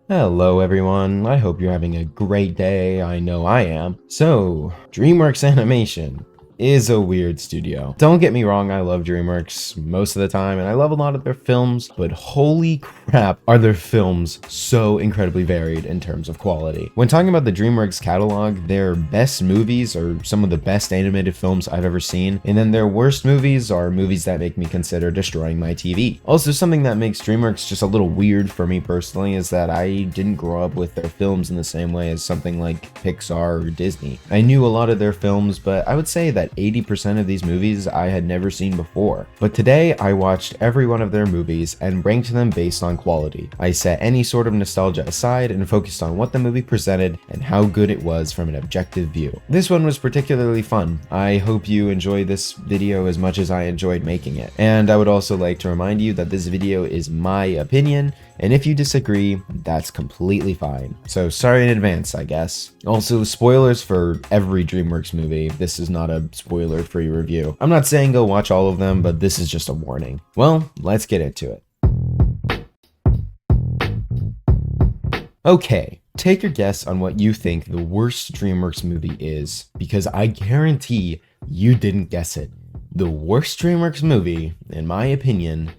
Hello everyone, I hope you're having a great day. I know I am. So, Dreamworks Animation is a weird studio. Don't get me wrong, I love Dreamworks most of the time and I love a lot of their films, but holy crap are their films so incredibly varied in terms of quality. When talking about the Dreamworks catalog, their best movies are some of the best animated films I've ever seen, and then their worst movies are movies that make me consider destroying my TV. Also, something that makes Dreamworks just a little weird for me personally is that I didn't grow up with their films in the same way as something like Pixar or Disney. I knew a lot of their films, but I would say that 80% of these movies I had never seen before. But today I watched every one of their movies and ranked them based on quality. I set any sort of nostalgia aside and focused on what the movie presented and how good it was from an objective view. This one was particularly fun. I hope you enjoy this video as much as I enjoyed making it. And I would also like to remind you that this video is my opinion, and if you disagree, that's completely fine. So sorry in advance, I guess. Also, spoilers for every Dreamworks movie. This is not a spoiler-free review. I'm not saying go watch all of them, but this is just a warning. Well, let's get into it. Okay, take your guess on what you think the worst Dreamworks movie is, because I guarantee you didn't guess it. The worst Dreamworks movie, in my opinion,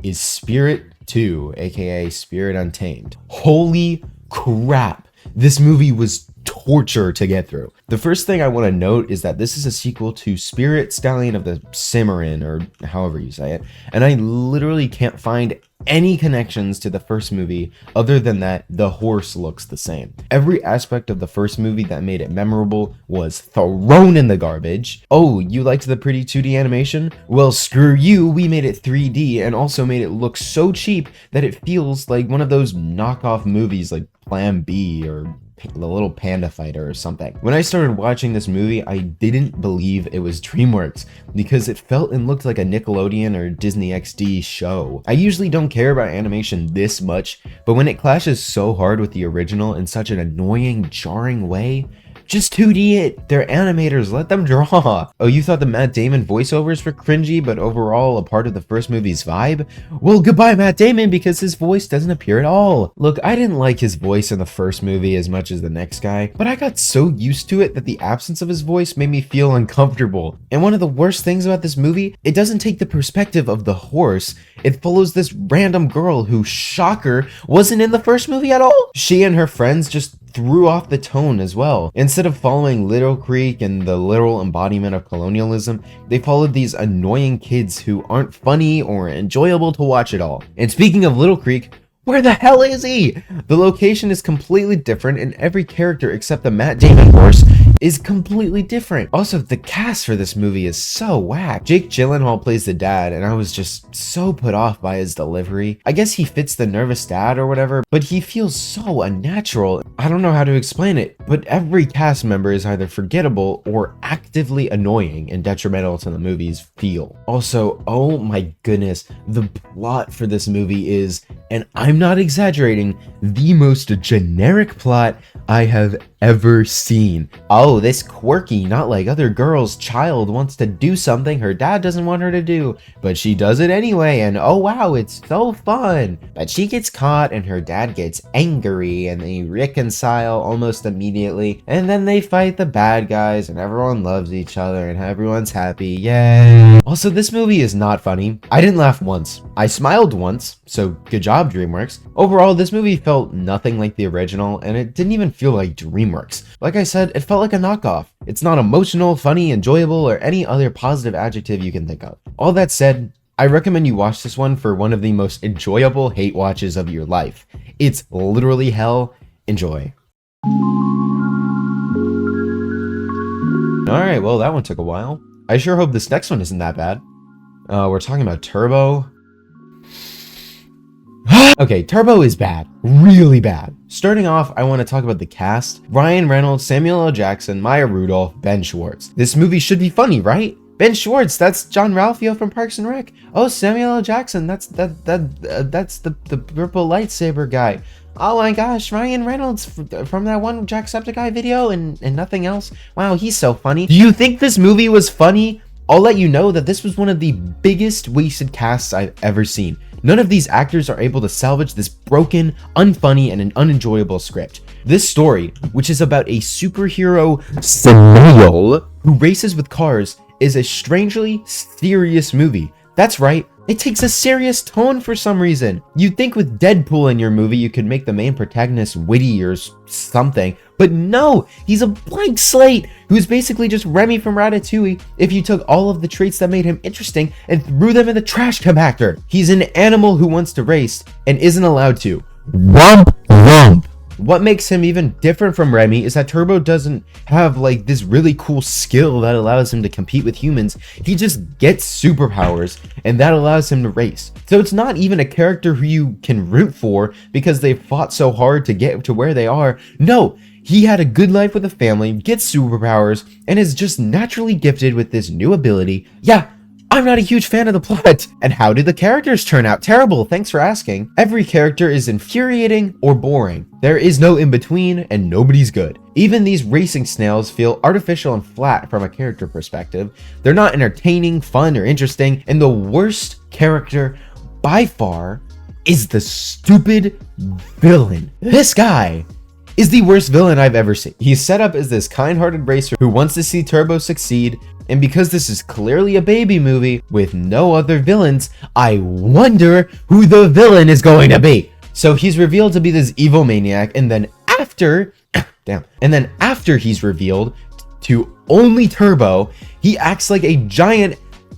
is Spirit 2, aka Spirit Untamed. Holy crap! This movie was torture to get through. The first thing I want to note is that this is a sequel to Spirit Stallion of the Cimarron, or however you say it, and I literally can't find any connections to the first movie other than that the horse looks the same. Every aspect of the first movie that made it memorable was thrown in the garbage. Oh, you liked the pretty 2D animation? Well, screw you, we made it 3D and also made it look so cheap that it feels like one of those knockoff movies like Plan B or The Little Panda Fighter or something. When I started watching this movie, I didn't believe it was Dreamworks because it felt and looked like a Nickelodeon or Disney XD show. I usually don't care about animation this much, but when it clashes so hard with the original in such an annoying, jarring way, just 2D it. They're animators, let them draw. Oh, you thought the Matt Damon voiceovers were cringy, but overall a part of the first movie's vibe? Well, goodbye Matt Damon, because his voice doesn't appear at all. Look, I didn't like his voice in the first movie as much as the next guy, but I got so used to it that the absence of his voice made me feel uncomfortable. And one of the worst things about this movie, it doesn't take the perspective of the horse. It follows this random girl who, shocker, wasn't in the first movie at all. She and her friends just threw off the tone as well. Instead of following Little Creek and the literal embodiment of colonialism, they followed these annoying kids who aren't funny or enjoyable to watch at all. And speaking of Little Creek, where the hell is he? The location is completely different and every character except the Matt Damon horse is completely different. Also, the cast for this movie is so whack. Jake Gyllenhaal plays the dad and I was just so put off by his delivery. I guess he fits the nervous dad or whatever, but he feels so unnatural. I don't know how to explain it, but every cast member is either forgettable or actively annoying and detrimental to the movie's feel. Also, oh my goodness, the plot for this movie is, and I'm not exaggerating, the most generic plot I have ever seen. Oh, this quirky, not like other girls, child wants to do something her dad doesn't want her to do, but she does it anyway, and oh wow, it's so fun. But she gets caught and her dad gets angry and they reconcile almost immediately, and then they fight the bad guys and everyone loves each other and everyone's happy, yay. Also, this movie is not funny. I didn't laugh once. I smiled once, so good job Dreamworks. Overall, this movie felt nothing like the original and it didn't even feel like Dreamworks. Like I said, it felt like a knockoff. It's not emotional, funny, enjoyable, or any other positive adjective you can think of. All that said, I recommend you watch this one for one of the most enjoyable hate watches of your life. It's literally hell. Enjoy. Alright, well that one took a while. I sure hope this next one isn't that bad. We're talking about Turbo. Okay, Turbo is bad. Really bad. Starting off, I want to talk about the cast. Ryan Reynolds, Samuel L. Jackson, Maya Rudolph, Ben Schwartz. This movie should be funny, right? Ben Schwartz, that's John Ralphio from Parks and Rec. Oh, Samuel L. Jackson, that's the purple lightsaber guy. Oh my gosh, Ryan Reynolds from that one Jacksepticeye video and nothing else. Wow, he's so funny. Do you think this movie was funny? I'll let you know that this was one of the biggest wasted casts I've ever seen. None of these actors are able to salvage this broken, unfunny, and an unenjoyable script. This story, which is about a superhero snail who races with cars, is a strangely serious movie. That's right, it takes a serious tone for some reason. You'd think with Deadpool in your movie you could make the main protagonist witty or something, but no, he's a blank slate who's basically just Remy from Ratatouille if you took all of the traits that made him interesting and threw them in the trash compactor. He's an animal who wants to race and isn't allowed to. Womp womp. What makes him even different from Remy is that Turbo doesn't have like this really cool skill that allows him to compete with humans. He just gets superpowers and that allows him to race. So it's not even a character who you can root for because they fought so hard to get to where they are. No, he had a good life with a family, gets superpowers, and is just naturally gifted with this new ability. Yeah, I'm not a huge fan of the plot. And how did the characters turn out? Terrible, thanks for asking. Every character is infuriating or boring. There is no in-between and nobody's good. Even these racing snails feel artificial and flat from a character perspective. They're not entertaining, fun, or interesting. And the worst character by far is the stupid villain. This guy is the worst villain I've ever seen. He's set up as this kind-hearted racer who wants to see Turbo succeed, and because this is clearly a baby movie with no other villains, I wonder who the villain is going to be. So he's revealed to be this evil maniac, and then after he's revealed to only Turbo, he acts like a giant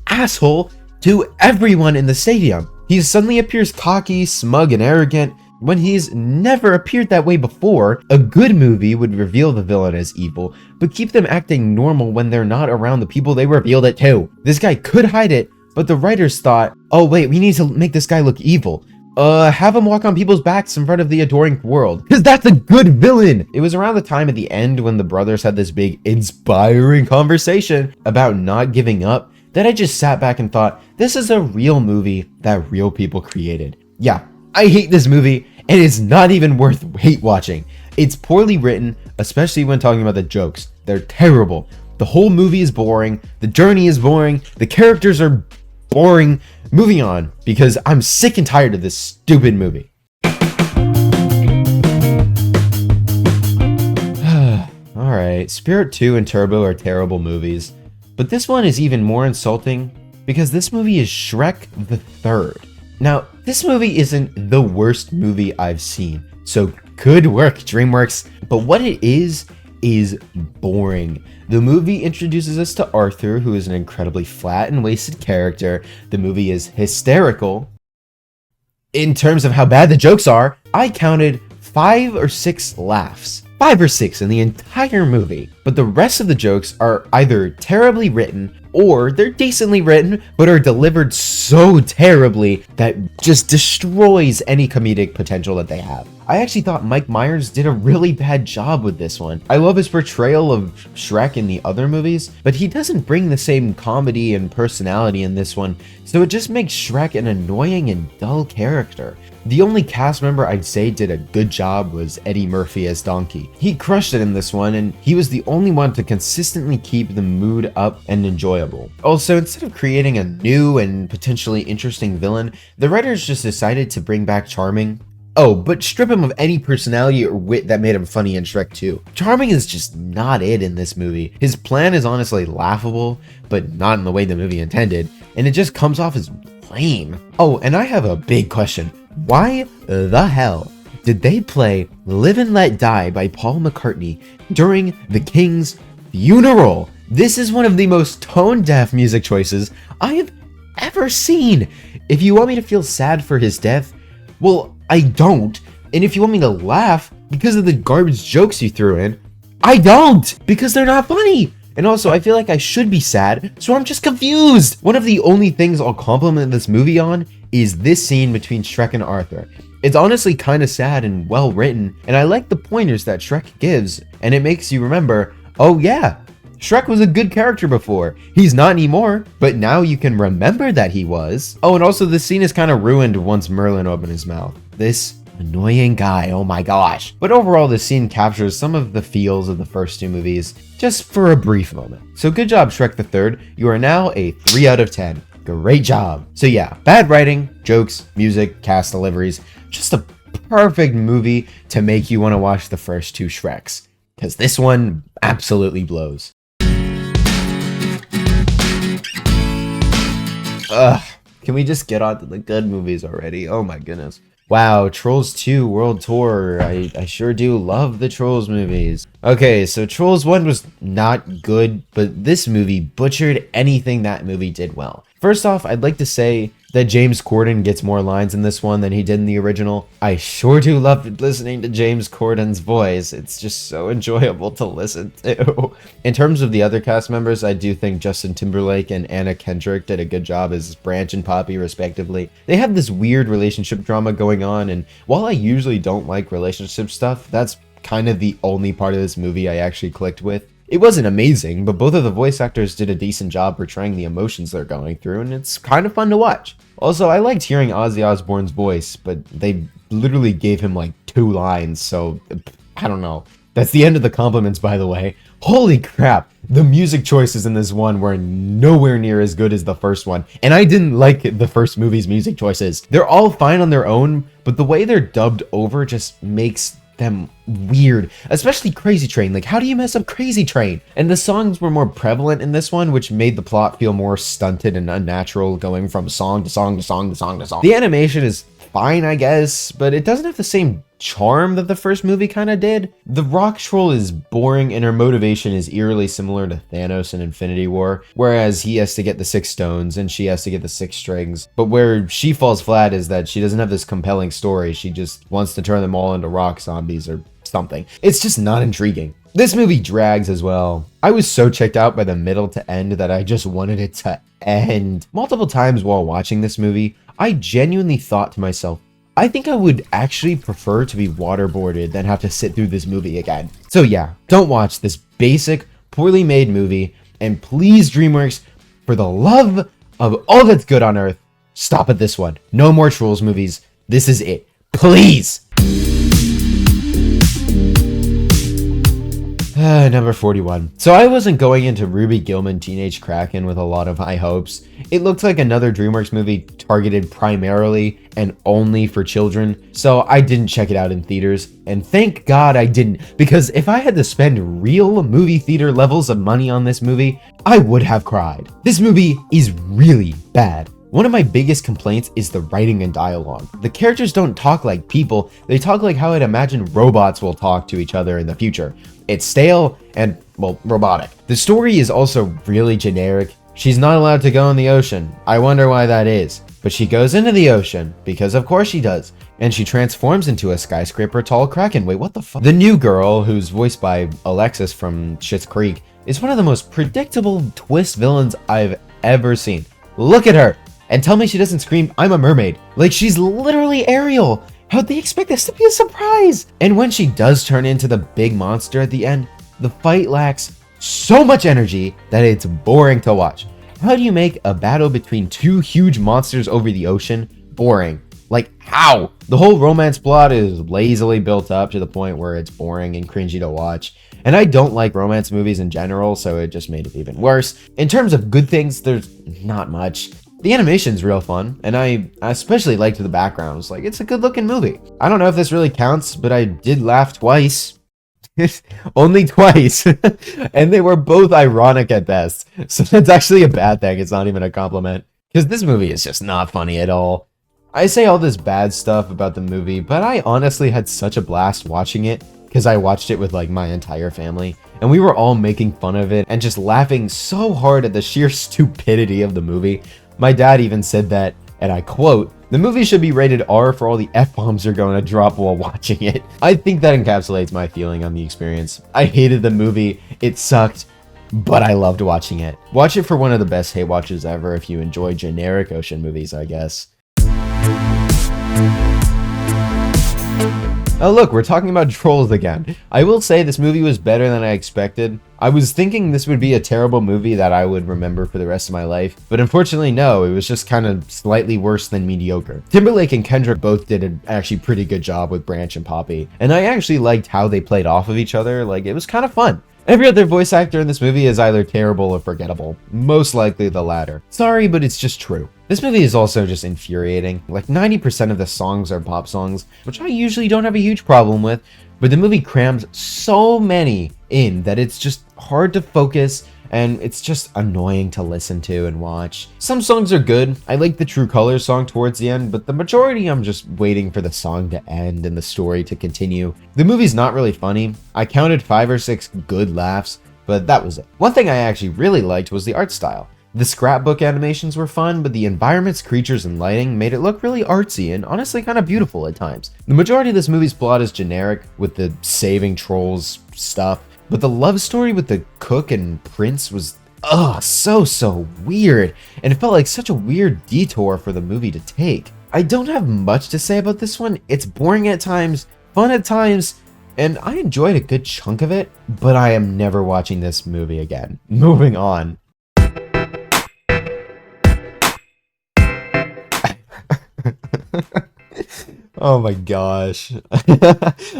asshole to everyone in the stadium. He suddenly appears cocky, smug, and arrogant, when he's never appeared that way before. A good movie would reveal the villain as evil, but keep them acting normal when they're not around the people they revealed it to. This guy could hide it, but the writers thought, oh wait, we need to make this guy look evil. Have him walk on people's backs in front of the adoring world, because that's a good villain. It was around the time at the end when the brothers had this big inspiring conversation about not giving up that I just sat back and thought, this is a real movie that real people created. Yeah, I hate this movie, and it's not even worth hate watching. It's poorly written, especially when talking about the jokes. They're terrible. The whole movie is boring. The journey is boring. The characters are boring. Moving on, because I'm sick and tired of this stupid movie. Alright, Spirit 2 and Turbo are terrible movies, but this one is even more insulting because this movie is Shrek the Third. Now, this movie isn't the worst movie I've seen, so good work, Dreamworks. But what it is boring. The movie introduces us to Arthur, who is an incredibly flat and wasted character. The movie is hysterical. In terms of how bad the jokes are, I counted 5 or 6 laughs. 5 or 6 in the entire movie. But the rest of the jokes are either terribly written or they're decently written, but are delivered so terribly that just destroys any comedic potential that they have. I actually thought Mike Myers did a really bad job with this one. I love his portrayal of Shrek in the other movies, but he doesn't bring the same comedy and personality in this one, so it just makes Shrek an annoying and dull character. The only cast member I'd say did a good job was Eddie Murphy as Donkey. He crushed it in this one, and he was the only one to consistently keep the mood up and enjoyable. Also, instead of creating a new and potentially interesting villain, the writers just decided to bring back Charming. Oh, but strip him of any personality or wit that made him funny in Shrek 2. Charming is just not it in this movie. His plan is honestly laughable, but not in the way the movie intended, and it just comes off as lame. Oh, and I have a big question. Why the hell did they play Live and Let Die by Paul McCartney during the King's funeral? This is one of the most tone-deaf music choices I have ever seen. If you want me to feel sad for his death, well, I don't. And if you want me to laugh because of the garbage jokes you threw in, I don't, because they're not funny. And also, I feel like I should be sad, so I'm just confused. One of the only things I'll compliment this movie on is this scene between Shrek and Arthur. It's honestly kind of sad and well written, and I like the pointers that Shrek gives, and it makes you remember, oh yeah, Shrek was a good character before. He's not anymore, but now you can remember that he was. Oh, and also the scene is kind of ruined once Merlin opened his mouth. This annoying guy, oh my gosh. But overall, this scene captures some of the feels of the first two movies, just for a brief moment. So good job, Shrek the Third. You are now a 3 out of 10. Go great job. So yeah, bad writing, jokes, music, cast deliveries, just a perfect movie to make you want to watch the first 2 Shreks. Because this one absolutely blows. Ugh, can we just get on to the good movies already? Oh my goodness. Wow, Trolls 2 World Tour. I sure do love the Trolls movies. Okay, so Trolls 1 was not good, but this movie butchered anything that movie did well. First off, I'd like to say that James Corden gets more lines in this one than he did in the original. I sure do love listening to James Corden's voice. It's just so enjoyable to listen to. In terms of the other cast members, I do think Justin Timberlake and Anna Kendrick did a good job as Branch and Poppy, respectively. They have this weird relationship drama going on, and while I usually don't like relationship stuff, that's kind of the only part of this movie I actually clicked with. It wasn't amazing, but both of the voice actors did a decent job portraying the emotions they're going through, and it's kind of fun to watch. Also, I liked hearing Ozzy Osbourne's voice, but they literally gave him like 2 lines, so I don't know. That's the end of the compliments, by the way. Holy crap, the music choices in this one were nowhere near as good as the first one, and I didn't like the first movie's music choices. They're all fine on their own, but the way they're dubbed over just makes them weird, especially Crazy Train. Like, how do you mess up Crazy Train? And the songs were more prevalent in this one, which made the plot feel more stunted and unnatural, going from song to song to song to song to song. The animation is fine, I guess, but it doesn't have the same charm that the first movie kind of did. The rock troll is boring, and her motivation is eerily similar to Thanos in Infinity War, whereas he has to get the 6 stones and she has to get the 6 strings. But where she falls flat is that she doesn't have this compelling story. She just wants to turn them all into rock zombies or something. It's just not intriguing. This movie drags as well. I was so checked out by the middle to end that I just wanted it to end. Multiple times while watching this movie, I genuinely thought to myself, I think I would actually prefer to be waterboarded than have to sit through this movie again. So yeah, don't watch this basic, poorly made movie, and please, Dreamworks, for the love of all that's good on earth, stop at this one. No more Trolls movies. This is it. Please! Number 41. So I wasn't going into Ruby Gillman Teenage Kraken with a lot of high hopes. It looked like another Dreamworks movie targeted primarily and only for children, so I didn't check it out in theaters. And thank God I didn't, because if I had to spend real movie theater levels of money on this movie, I would have cried. This movie is really bad. One of my biggest complaints is the writing and dialogue. The characters don't talk like people, they talk like how I'd imagine robots will talk to each other in the future. It's stale and, well, robotic. The story is also really generic. She's not allowed to go in the ocean. I wonder why that is. But she goes into the ocean, because of course she does. And she transforms into a skyscraper tall kraken. Wait, what the fuck? The new girl, who's voiced by Alexis from Schitt's Creek, is one of the most predictable twist villains I've ever seen. Look at her! And tell me she doesn't scream, "I'm a mermaid." Like, she's literally Ariel. How'd they expect this to be a surprise? And when she does turn into the big monster at the end, the fight lacks so much energy that it's boring to watch. How do you make a battle between 2 huge monsters over the ocean boring? Like, how? The whole romance plot is lazily built up to the point where it's boring and cringy to watch. And I don't like romance movies in general, so it just made it even worse. In terms of good things, there's not much. The animation's real fun, and I especially liked the backgrounds. Like, it's a good looking movie. I don't know if this really counts, but I did laugh twice. Only twice. And they were both ironic at best. So that's actually a bad thing. It's not even a compliment. Because this movie is just not funny at all. I say all this bad stuff about the movie, but I honestly had such a blast watching it. Because I watched it with like my entire family. And we were all making fun of it and just laughing so hard at the sheer stupidity of the movie. My dad even said that, and I quote, "The movie should be rated R for all the F-bombs you're going to drop while watching it." I think that encapsulates my feeling on the experience. I hated the movie, it sucked, but I loved watching it. Watch it for one of the best hate watches ever if you enjoy generic ocean movies, I guess. Oh look, we're talking about Trolls again. I will say this movie was better than I expected. I was thinking this would be a terrible movie that I would remember for the rest of my life, but unfortunately no, it was just kind of slightly worse than mediocre. Timberlake and Kendrick both did an actually pretty good job with Branch and Poppy, and I actually liked how they played off of each other. Like, it was kind of fun. Every other voice actor in this movie is either terrible or forgettable, most likely the latter. Sorry, but it's just true. This movie is also just infuriating. Like 90% of the songs are pop songs, which I usually don't have a huge problem with, but the movie crams so many in that it's just hard to focus and it's just annoying to listen to and watch. Some songs are good. I like the True Colors song towards the end, but the majority I'm just waiting for the song to end and the story to continue. The movie's not really funny. I counted 5 or 6 good laughs, but that was it. One thing I actually really liked was the art style. The scrapbook animations were fun, but the environments, creatures, and lighting made it look really artsy and honestly kind of beautiful at times. The majority of this movie's plot is generic, with the saving trolls stuff, but the love story with the cook and prince was, so weird, and it felt like such a weird detour for the movie to take. I don't have much to say about this one. It's boring at times, fun at times, and I enjoyed a good chunk of it, but I am never watching this movie again. Moving on. Oh my gosh.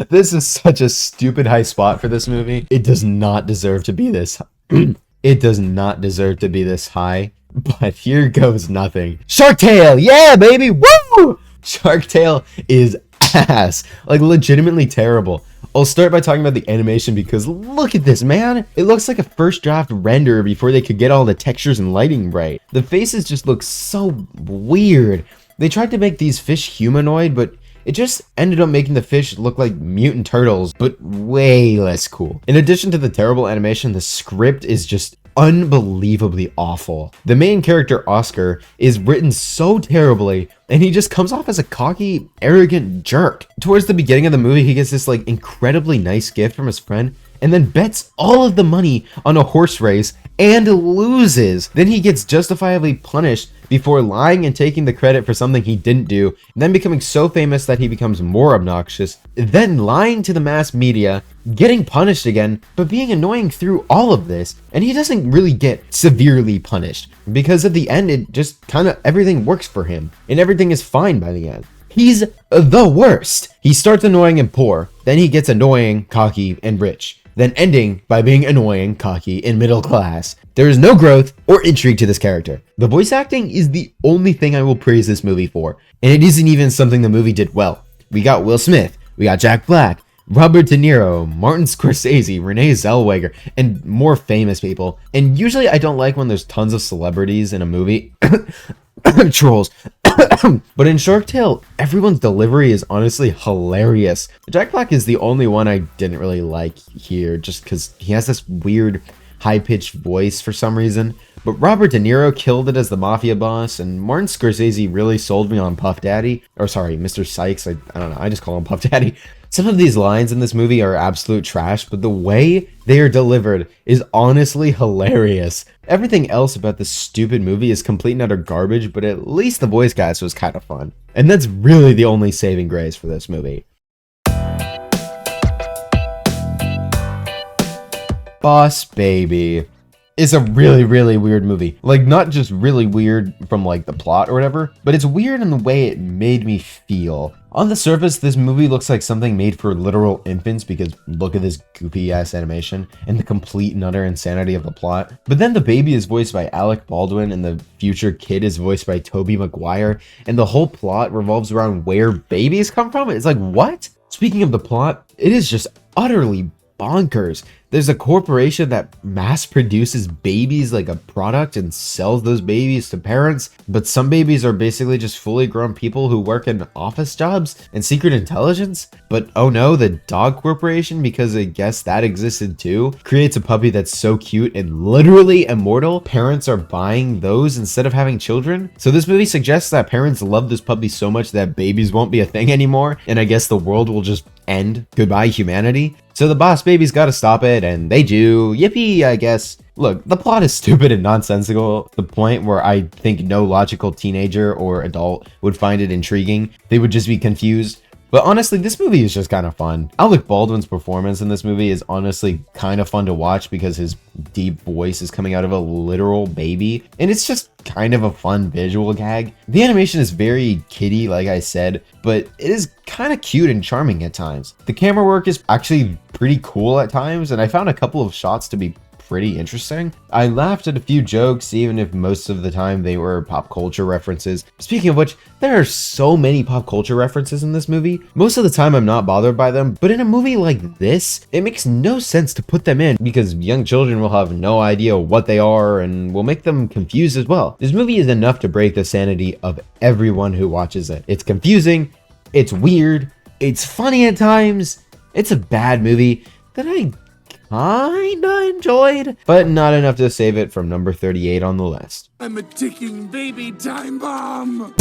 This is such a stupid high spot for this movie. It does not deserve to be this It does not deserve to be this high, but here goes nothing. Shark Tale! Yeah, baby! Woo! Shark Tale is ass. Like, legitimately terrible. I'll start by talking about the animation because look at this, man. It looks like a first draft render before they could get all the textures and lighting right. The faces just look so weird. They tried to make these fish humanoid, but it just ended up making the fish look like mutant turtles, but way less cool. In addition to the terrible animation, the script is just unbelievably awful. The main character, Oscar, is written so terribly, and he just comes off as a cocky, arrogant jerk. Towards the beginning of the movie, he gets this like incredibly nice gift from his friend, and then bets all of the money on a horse race and loses. Then he gets justifiably punished before lying and taking the credit for something he didn't do, and then becoming so famous that he becomes more obnoxious, then lying to the mass media, getting punished again, but being annoying through all of this. And he doesn't really get severely punished, because at the end it just kind of everything works for him, and everything is fine by the end. He's the worst. He starts annoying and poor, then he gets annoying, cocky, and rich, then ending by being annoying, cocky, and middle class. There is no growth or intrigue to this character. The voice acting is the only thing I will praise this movie for, and it isn't even something the movie did well. We got Will Smith, we got Jack Black, Robert De Niro, Martin Scorsese, Renee Zellweger, and more famous people. And usually I don't like when there's tons of celebrities in a movie. Trolls. But in Shark Tale, everyone's delivery is honestly hilarious. Jack Black is the only one I didn't really like here, just because he has this weird high-pitched voice for some reason. But Robert De Niro killed it as the mafia boss, and Martin Scorsese really sold me on Puff Daddy. Or sorry, Mr. Sykes, I don't know, I just call him Puff Daddy. Some of these lines in this movie are absolute trash, but the way they are delivered is honestly hilarious. Everything else about this stupid movie is complete and utter garbage, but at least the voice cast was kind of fun. And that's really the only saving grace for this movie. Boss Baby is a really weird movie. Like, not just really weird from like the plot or whatever, but it's weird in the way it made me feel. On the surface, this movie looks like something made for literal infants because look at this goofy ass animation and the complete and utter insanity of the plot. But then the baby is voiced by Alec Baldwin and the future kid is voiced by Tobey Maguire, and the whole plot revolves around where babies come from. It's like, what? Speaking of the plot, it is just utterly bonkers. There's a corporation that mass produces babies like a product and sells those babies to parents, but some babies are basically just fully grown people who work in office jobs and secret intelligence. But oh no, the dog corporation, because I guess that existed too, creates a puppy that's so cute and literally immortal, parents are buying those instead of having children. So this movie suggests that parents love this puppy so much that babies won't be a thing anymore, and I guess the world will just end. Goodbye, humanity. So the boss baby's gotta stop it, and they do. Yippee, I guess. Look, the plot is stupid and nonsensical to the point where I think no logical teenager or adult would find it intriguing. They would just be confused. But honestly, this movie is just kind of fun. Alec Baldwin's performance in this movie is honestly kind of fun to watch because his deep voice is coming out of a literal baby, and it's just kind of a fun visual gag. The animation is very kiddie, like I said, but it is kind of cute and charming at times. The camera work is actually pretty cool at times, and I found a couple of shots to be pretty interesting. I laughed at a few jokes, even if most of the time they were pop culture references. Speaking of which, there are so many pop culture references in this movie. Most of the time I'm not bothered by them, but in a movie like this, it makes no sense to put them in because young children will have no idea what they are and will make them confused as well. This movie is enough to break the sanity of everyone who watches it. It's confusing, it's weird, it's funny at times, it's a bad movie that I kinda enjoyed, but not enough to save it from number 38 on the list. I'm a ticking baby time bomb!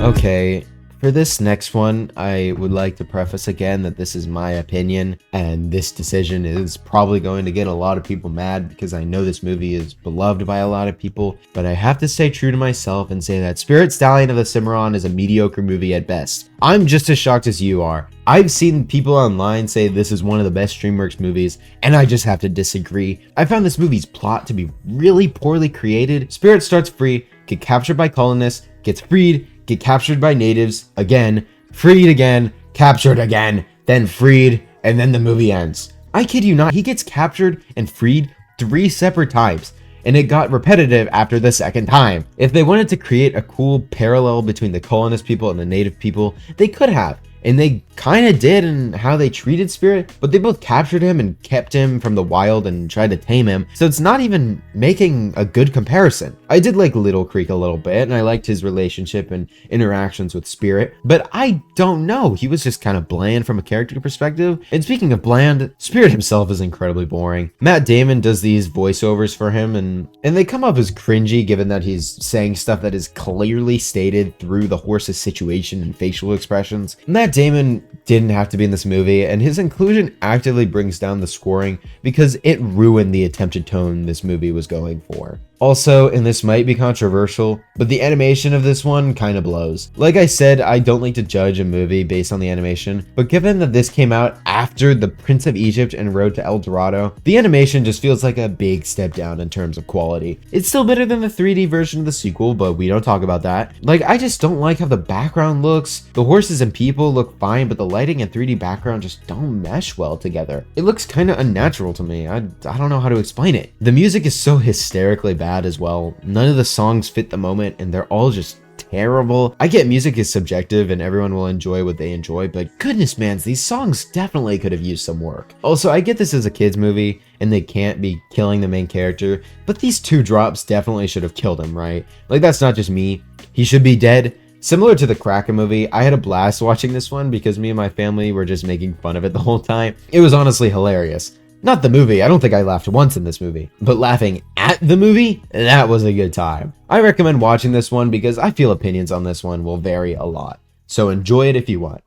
Okay, for this next one, I would like to preface again that this is my opinion, and this decision is probably going to get a lot of people mad because I know this movie is beloved by a lot of people, but I have to stay true to myself and say that Spirit Stallion of the Cimarron is a mediocre movie at best. I'm just as shocked as you are. I've seen people online say this is one of the best DreamWorks movies, and I just have to disagree. I found this movie's plot to be really poorly created. Spirit starts free, get captured by colonists, gets freed, get captured by natives, again, freed again, captured again, then freed, and then the movie ends. I kid you not, he gets captured and freed 3 separate times, and it got repetitive after the second time. If they wanted to create a cool parallel between the colonist people and the native people, they could have. And they kind of did in how they treated Spirit, but they both captured him and kept him from the wild and tried to tame him, so it's not even making a good comparison. I did like Little Creek a little bit, and I liked his relationship and interactions with Spirit, but I don't know, he was just kind of bland from a character perspective. And speaking of bland, Spirit himself is incredibly boring. Matt Damon does these voiceovers for him, and they come up as cringy given that he's saying stuff that is clearly stated through the horse's situation and facial expressions. Matt Damon didn't have to be in this movie, and his inclusion actively brings down the scoring because it ruined the attempted tone this movie was going for. Also, and this might be controversial, but the animation of this one kind of blows. Like I said, I don't like to judge a movie based on the animation, but given that this came out after The Prince of Egypt and Road to El Dorado, the animation just feels like a big step down in terms of quality. It's still better than the 3D version of the sequel, but we don't talk about that. Like, I just don't like how the background looks. The horses and people look fine, but the lighting and 3D background just don't mesh well together. It looks kind of unnatural to me. I don't know how to explain it. The music is so hysterically bad as well. None of the songs fit the moment, and they're all just terrible. I get music is subjective and everyone will enjoy what they enjoy, but goodness man, these songs definitely could have used some work. Also, I get this is a kids movie and they can't be killing the main character, but these 2 drops definitely should have killed him, right? Like, that's not just me. He should be dead. Similar to the Crock movie, I had a blast watching this one because me and my family were just making fun of it the whole time. It was honestly hilarious. Not the movie, I don't think I laughed once in this movie, but laughing at the movie, that was a good time. I recommend watching this one because I feel opinions on this one will vary a lot, so enjoy it if you want.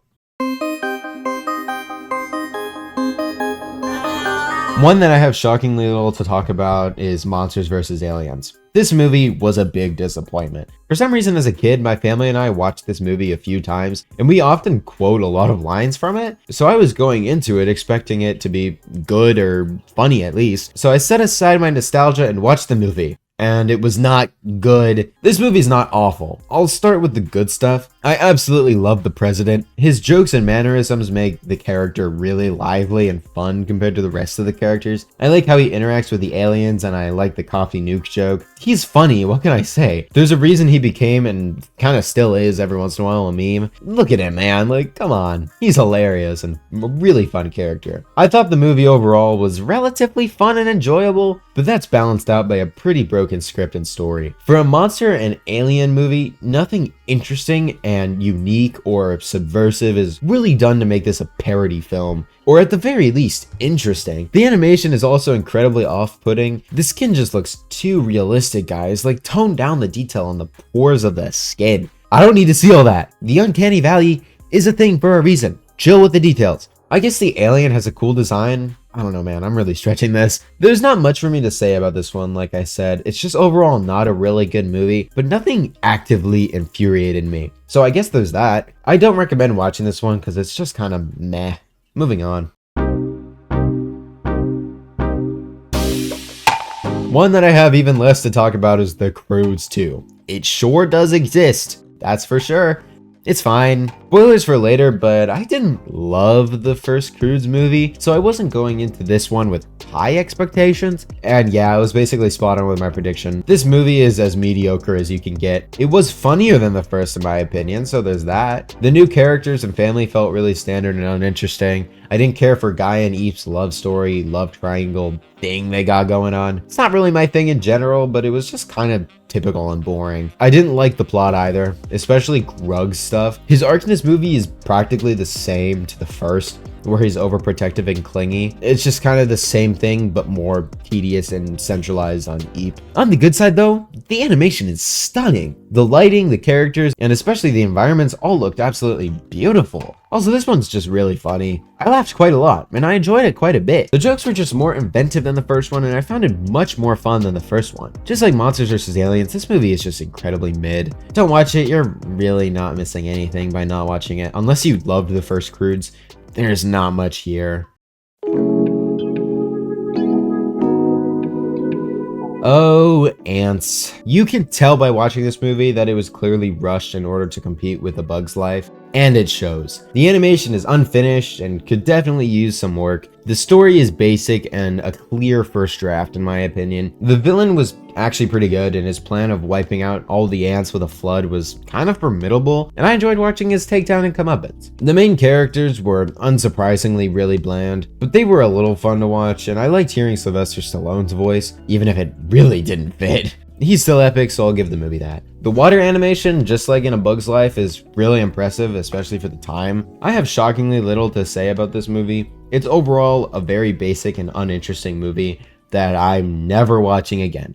One that I have shockingly little to talk about is Monsters vs. Aliens. This movie was a big disappointment. For some reason as a kid, my family and I watched this movie a few times, and we often quote a lot of lines from it, so I was going into it expecting it to be good or funny at least. So I set aside my nostalgia and watched the movie. And it was not good. This movie's not awful. I'll start with the good stuff. I absolutely love the president. His jokes and mannerisms make the character really lively and fun compared to the rest of the characters. I like how he interacts with the aliens, and I like the coffee nuke joke. He's funny, what can I say? There's a reason he became, and kind of still is every once in a while, a meme. Look at him, man, like, come on. He's hilarious and a really fun character. I thought the movie overall was relatively fun and enjoyable, but that's balanced out by a pretty broken script and story. For a monster and alien movie, nothing interesting and unique or subversive is really done to make this a parody film, or at the very least, interesting. The animation is also incredibly off-putting. The skin just looks too realistic, guys. Like, tone down the detail on the pores of the skin. I don't need to see all that. The uncanny valley is a thing for a reason. Chill with the details. I guess the alien has a cool design, I don't know, man. I'm really stretching this. There's not much for me to say about this one, like I said. It's just overall not a really good movie, but nothing actively infuriated me. So I guess there's that. I don't recommend watching this one because it's just kind of meh. Moving on. One that I have even less to talk about is The Croods 2. It sure does exist, that's for sure. It's fine. Spoilers for later, but I didn't love the first Croods movie, so I wasn't going into this one with high expectations. And yeah, I was basically spot on with my prediction. This movie is as mediocre as you can get. It was funnier than the first in my opinion, so there's that. The new characters and family felt really standard and uninteresting. I didn't care for Guy and Eve's love story, love triangle thing they got going on. It's not really my thing in general, but it was just kind of typical and boring. I didn't like the plot either, especially Grug's stuff. His arc in this movie is practically the same to the first, where he's overprotective and clingy. It's just kind of the same thing, but more tedious and centralized on Eep. On the good side though, the animation is stunning. The lighting, the characters, and especially the environments all looked absolutely beautiful. Also, this one's just really funny. I laughed quite a lot, and I enjoyed it quite a bit. The jokes were just more inventive than the first one, and I found it much more fun than the first one. Just like Monsters vs. Aliens, this movie is just incredibly mid. Don't watch it, you're really not missing anything by not watching it. Unless you loved the first Croods, there's not much here. Oh, ants. You can tell by watching this movie that it was clearly rushed in order to compete with A Bug's Life, and it shows. The animation is unfinished and could definitely use some work. The story is basic and a clear first draft in my opinion. The villain was actually pretty good, and his plan of wiping out all the ants with a flood was kind of formidable, and I enjoyed watching his takedown and comeuppance. The main characters were unsurprisingly really bland, but they were a little fun to watch, and I liked hearing Sylvester Stallone's voice, even if it really didn't fit. He's still epic, so I'll give the movie that. The water animation, just like in A Bug's Life, is really impressive, especially for the time. I have shockingly little to say about this movie. It's overall a very basic and uninteresting movie that I'm never watching again.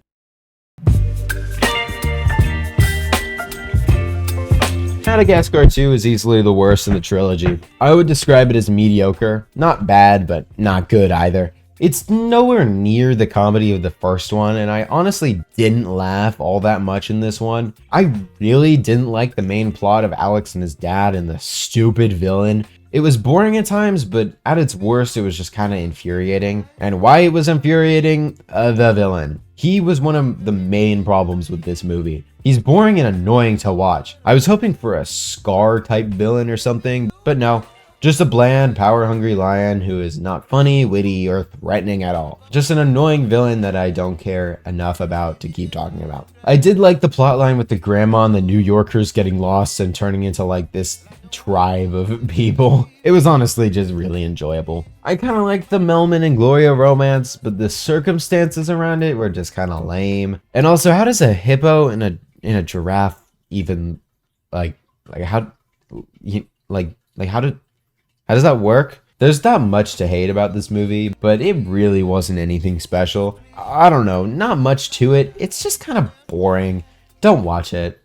Madagascar 2 is easily the worst in the trilogy. I would describe it as mediocre, not bad, but not good either. It's nowhere near the comedy of the first one, and I honestly didn't laugh all that much in this one. I really didn't like the main plot of Alex and his dad and the stupid villain. It was boring at times, but at its worst, it was just kind of infuriating. And why it was infuriating? The villain. He was one of the main problems with this movie. He's boring and annoying to watch. I was hoping for a Scar type villain or something, but no. Just a bland, power-hungry lion who is not funny, witty, or threatening at all. Just an annoying villain that I don't care enough about to keep talking about. I did like the plotline with the grandma and the New Yorkers getting lost and turning into like this tribe of people. It was honestly just really enjoyable. I kind of liked the Melman and Gloria romance, but the circumstances around it were just kind of lame. And also, how does a hippo and a giraffe even how does that work? There's not much to hate about this movie, but it really wasn't anything special. I don't know, not much to it. It's just kind of boring. Don't watch it.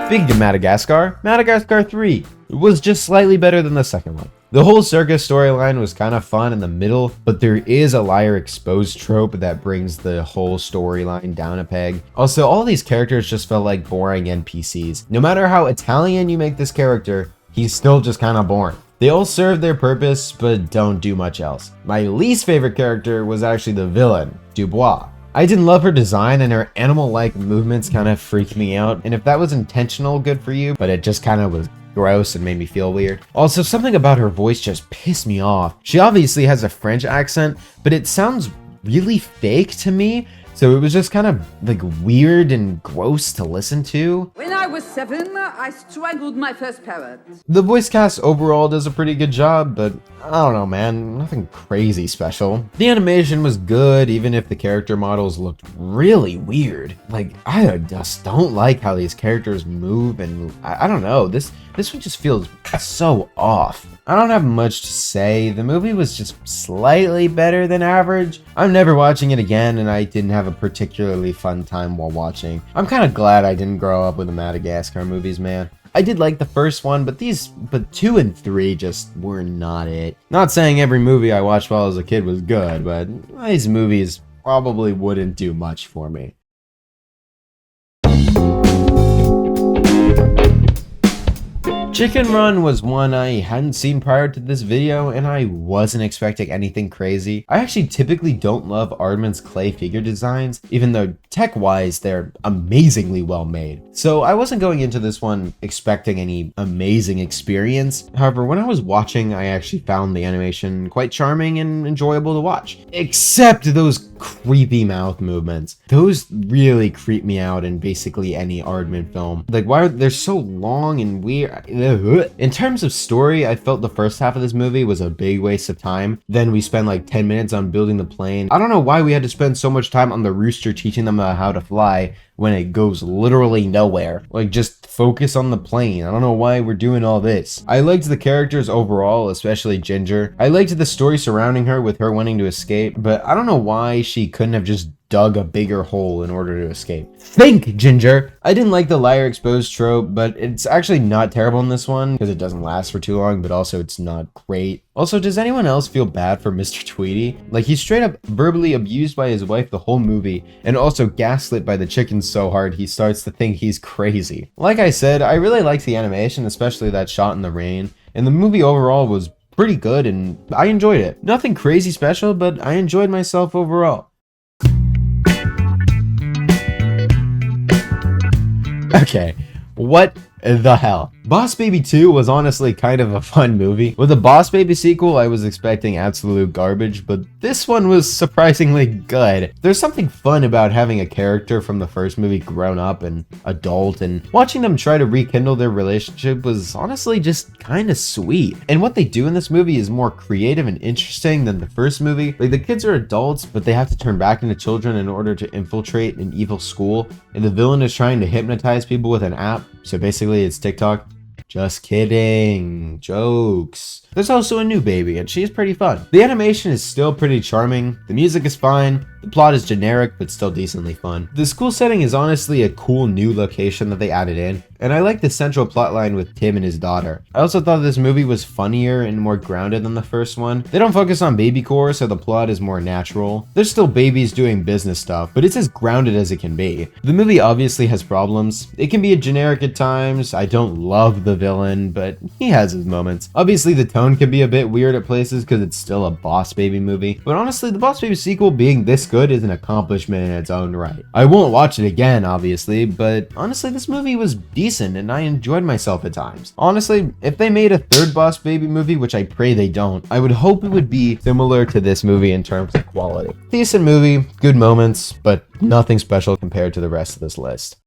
Speaking of Madagascar, Madagascar 3 was just slightly better than the second one. The whole circus storyline was kind of fun in the middle, but there is a liar exposed trope that brings the whole storyline down a peg. Also, all these characters just felt like boring NPCs. No matter how Italian you make this character, he's still just kind of boring. They all serve their purpose, but don't do much else. My least favorite character was actually the villain, Dubois. I didn't love her design, and her animal-like movements kind of freaked me out, and if that was intentional, good for you, but it just kind of was gross and made me feel weird. Also, something about her voice just pissed me off. She obviously has a French accent, but it sounds really fake to me, so it was just kind of like weird and gross to listen to. When I was 7, I strangled my first parrot. The voice cast overall does a pretty good job, but I don't know, man, nothing crazy special. The animation was good, even if the character models looked really weird. Like, I just don't like how these characters move, and I don't know, this one just feels so off. I don't have much to say. The movie was just slightly better than average. I'm never watching it again, and I didn't have a particularly fun time while watching. I'm kind of glad I didn't grow up with the Madagascar movies, man. I did like the first one, but 2 and 3 just were not it. Not saying every movie I watched while I was a kid was good, but these movies probably wouldn't do much for me. Chicken Run was one I hadn't seen prior to this video, and I wasn't expecting anything crazy. I actually typically don't love Aardman's clay figure designs, even though tech-wise they're amazingly well made. So I wasn't going into this one expecting any amazing experience. However, when I was watching, I actually found the animation quite charming and enjoyable to watch. Except those creepy mouth movements. Those really creep me out in basically any Aardman film. Like, why are they so long and weird? In terms of story, I felt the first half of this movie was a big waste of time. Then we spent like 10 minutes on building the plane. I don't know why we had to spend so much time on the rooster teaching them how to fly when it goes literally nowhere. Like, just focus on the plane. I don't know why we're doing all this. I liked the characters overall, especially Ginger. I liked the story surrounding her with her wanting to escape, but I don't know why she couldn't have just dug a bigger hole in order to escape. Think, Ginger! I didn't like the liar exposed trope, but it's actually not terrible in this one because it doesn't last for too long, but also it's not great. Also, does anyone else feel bad for Mr. Tweety? Like, he's straight up verbally abused by his wife the whole movie, and also gaslit by the chickens so hard he starts to think he's crazy. Like I said, I really liked the animation, especially that shot in the rain, and the movie overall was pretty good and I enjoyed it. Nothing crazy special, but I enjoyed myself overall. Okay, what the hell? Boss Baby 2 was honestly kind of a fun movie. With the Boss Baby sequel, I was expecting absolute garbage, but this one was surprisingly good. There's something fun about having a character from the first movie grown up and adult, and watching them try to rekindle their relationship was honestly just kind of sweet. And what they do in this movie is more creative and interesting than the first movie. Like, the kids are adults, but they have to turn back into children in order to infiltrate an evil school, and the villain is trying to hypnotize people with an app. So basically it's TikTok. Just kidding. Jokes. There's also a new baby, and she's pretty fun. The animation is still pretty charming. The music is fine. The plot is generic, but still decently fun. The school setting is honestly a cool new location that they added in, and I like the central plotline with Tim and his daughter. I also thought this movie was funnier and more grounded than the first one. They don't focus on babycore, so the plot is more natural. There's still babies doing business stuff, but it's as grounded as it can be. The movie obviously has problems. It can be a generic at times. I don't love the villain, but he has his moments. Obviously, the tone can be a bit weird at places because it's still a Boss Baby movie, but honestly, the Boss Baby sequel being this good is an accomplishment in its own right. I won't watch it again, obviously, but honestly, this movie was decent and I enjoyed myself at times. Honestly, if they made a third Boss Baby movie, which I pray they don't, I would hope it would be similar to this movie in terms of quality. Decent movie, good moments, but nothing special compared to the rest of this list.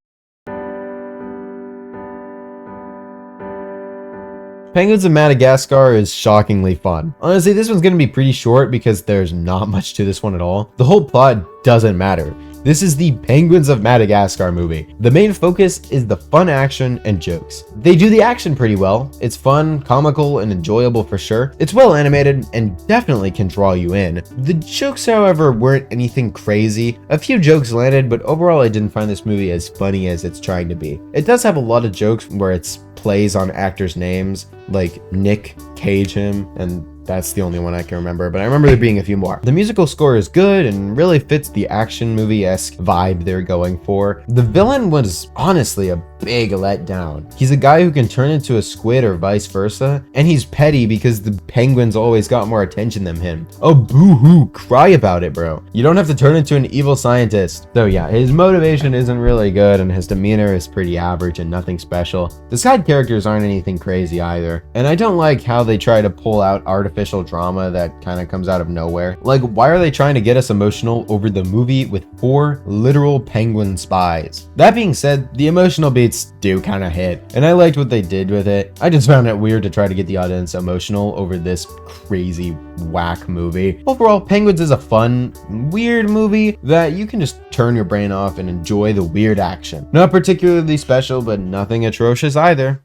Penguins of Madagascar is shockingly fun. Honestly, this one's gonna be pretty short because there's not much to this one at all. The whole plot doesn't matter. This is the Penguins of Madagascar movie. The main focus is the fun action and jokes. They do the action pretty well. It's fun, comical, and enjoyable for sure. It's well animated and definitely can draw you in. The jokes, however, weren't anything crazy. A few jokes landed, but overall I didn't find this movie as funny as it's trying to be. It does have a lot of jokes where it's plays on actors' names, like Nick Cage him, and that's the only one I can remember, but I remember there being a few more. The musical score is good and really fits the action movie-esque vibe they're going for. The villain was honestly a big letdown. He's a guy who can turn into a squid or vice versa, and he's petty because the penguins always got more attention than him. Oh, boo-hoo, cry about it, bro. You don't have to turn into an evil scientist. So yeah, his motivation isn't really good and his demeanor is pretty average and nothing special. The side characters aren't anything crazy either, and I don't like how they try to pull out artificial drama that kind of comes out of nowhere. Like, why are they trying to get us emotional over the movie with 4 literal penguin spies? That being said, the emotional beats do kind of hit, and I liked what they did with it. I just found it weird to try to get the audience emotional over this crazy whack movie. Overall, Penguins is a fun, weird movie that you can just turn your brain off and enjoy the weird action. Not particularly special, but nothing atrocious either.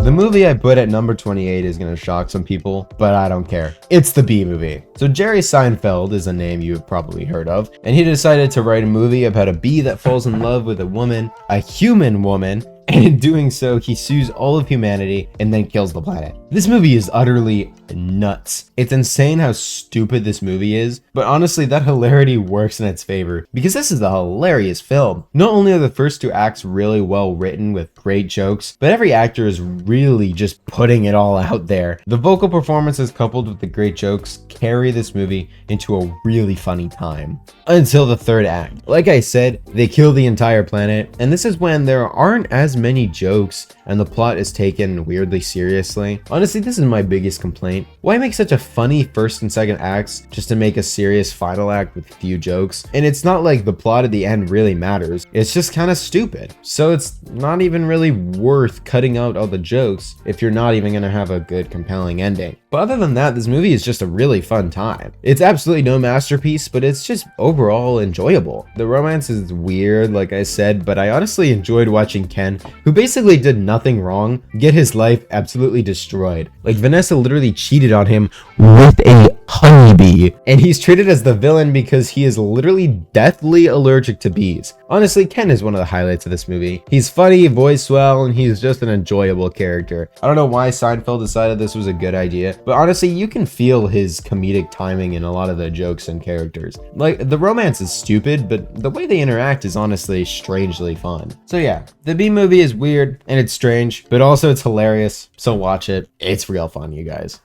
The The movie I put at number 28 is gonna shock some people, but I don't care. It's the B movie. So Jerry Seinfeld is a name you've probably heard of, and he decided to write a movie about a bee that falls in love with a woman, a human woman, and in doing so, he sues all of humanity and then kills the planet. This movie is utterly nuts. It's insane how stupid this movie is, but honestly, that hilarity works in its favor because this is a hilarious film. Not only are the first two acts really well written with great jokes, but every actor is really just putting it all out there. The vocal performances coupled with the great jokes carry this movie into a really funny time. Until the third act. Like I said, they kill the entire planet, and this is when there aren't as many jokes and the plot is taken weirdly seriously. Honestly, this is my biggest complaint. Why make such a funny first and second acts just to make a serious final act with few jokes? And it's not like the plot at the end really matters. It's just kind of stupid. So it's not even really worth cutting out all the jokes if you're not even gonna have a good compelling ending. But other than that, this movie is just a really fun time. It's absolutely no masterpiece, but it's just overall enjoyable. The romance is weird, like I said, but I honestly enjoyed watching Ken, who basically did nothing wrong, get his life absolutely destroyed. Like Vanessa literally cheated on him with a honeybee, and he's treated as the villain because he is literally deathly allergic to bees. Honestly, Ken is one of the highlights of this movie. He's funny, voiced well, and he's just an enjoyable character. I don't know why Seinfeld decided this was a good idea, but honestly, you can feel his comedic timing in a lot of the jokes and characters. Like, the romance is stupid, but the way they interact is honestly strangely fun. So yeah, the B movie is weird and it's strange, but also it's hilarious, so watch it. It's real fun, you guys.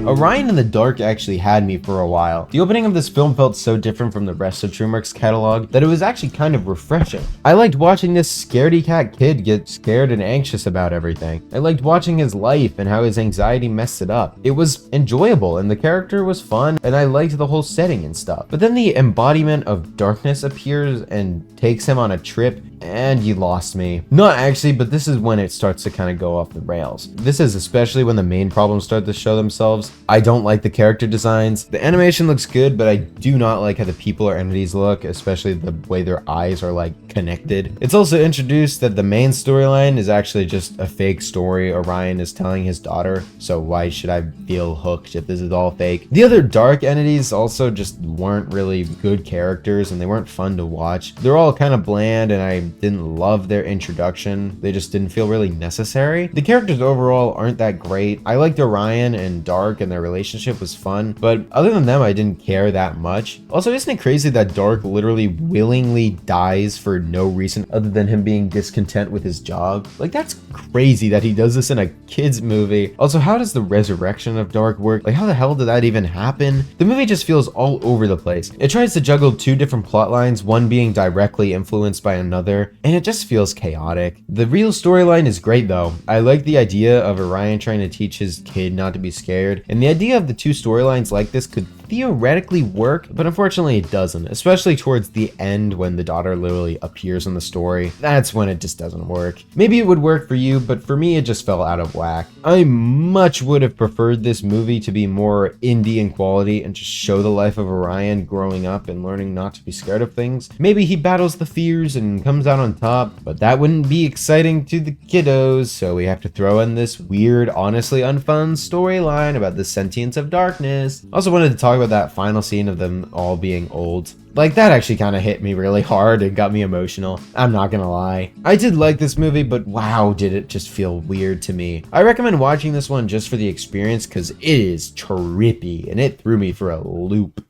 Orion in the Dark actually had me for a while. The opening of this film felt so different from the rest of Dreamworks' catalog that it was actually kind of refreshing. I liked watching this scaredy cat kid get scared and anxious about everything. I liked watching his life and how his anxiety messed it up. It was enjoyable and the character was fun and I liked the whole setting and stuff. But then the embodiment of darkness appears and takes him on a trip and you lost me. Not actually, but this is when it starts to kind of go off the rails. This is especially when the main problems start to show themselves. I don't like the character designs. The animation looks good, but I do not like how the people or entities look, especially the way their eyes are like connected. It's also introduced that the main storyline is actually just a fake story Orion is telling his daughter, so why should I feel hooked if this is all fake? The other dark entities also just weren't really good characters and they weren't fun to watch. They're all kind of bland and I didn't love their introduction. They just didn't feel really necessary. The characters overall aren't that great. I liked Orion and Dark and their relationship was fun, but other than them, I didn't care that much. Also, isn't it crazy that Dark literally willingly dies for no reason other than him being discontent with his job? Like, that's crazy that he does this in a kid's movie. Also, how does the resurrection of Dark work? Like, how the hell did that even happen? The movie just feels all over the place. It tries to juggle two different plot lines, one being directly influenced by another, and it just feels chaotic. The real storyline is great though. I like the idea of Orion trying to teach his kid not to be scared, and the idea of the two storylines like this could theoretically work, but unfortunately it doesn't, especially towards the end when the daughter literally appears in the story. That's when it just doesn't work. Maybe it would work for you, but for me it just fell out of whack. I much would have preferred this movie to be more indie in quality and just show the life of Orion growing up and learning not to be scared of things. Maybe he battles the fears and comes out on top, but that wouldn't be exciting to the kiddos, so we have to throw in this weird, honestly unfun storyline about the sentience of darkness. Also wanted to talk about that final scene of them all being old. Like, that actually kind of hit me really hard and got me emotional. I'm not gonna lie. I did like this movie, but wow, did it just feel weird to me. I recommend watching this one just for the experience because it is trippy and it threw me for a loop.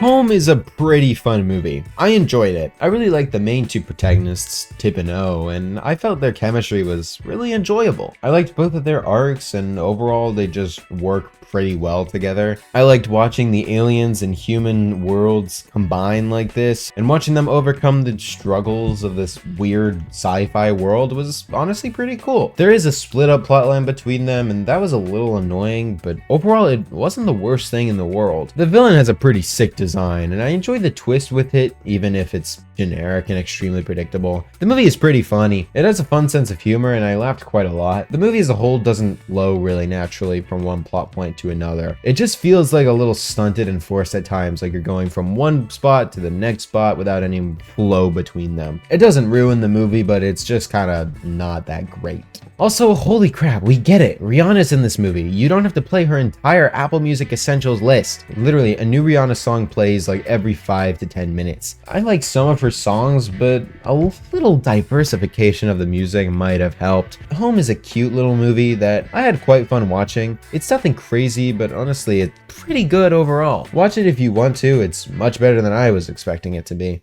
Home is a pretty fun movie. I enjoyed it. I really liked the main two protagonists, Tip and O, and I felt their chemistry was really enjoyable. I liked both of their arcs, and overall they just work pretty well together. I liked watching the aliens and human worlds combine like this, and watching them overcome the struggles of this weird sci-fi world was honestly pretty cool. There is a split up plotline between them, and that was a little annoying, but overall it wasn't the worst thing in the world. The villain has a pretty sick design, and I enjoy the twist with it, even if it's generic and extremely predictable. The movie is pretty funny. It has a fun sense of humor, and I laughed quite a lot. The movie as a whole doesn't flow really naturally from one plot point to to another. It just feels like a little stunted and forced at times, like you're going from one spot to the next spot without any flow between them. It doesn't ruin the movie, but it's just kind of not that great. Also, holy crap, we get it. Rihanna's in this movie. You don't have to play her entire Apple Music Essentials list. Literally, a new Rihanna song plays like every 5 to 10 minutes. I like some of her songs, but a little diversification of the music might have helped. Home is a cute little movie that I had quite fun watching. It's nothing crazy, but honestly, it's pretty good overall. Watch it if you want to. It's much better than I was expecting it to be.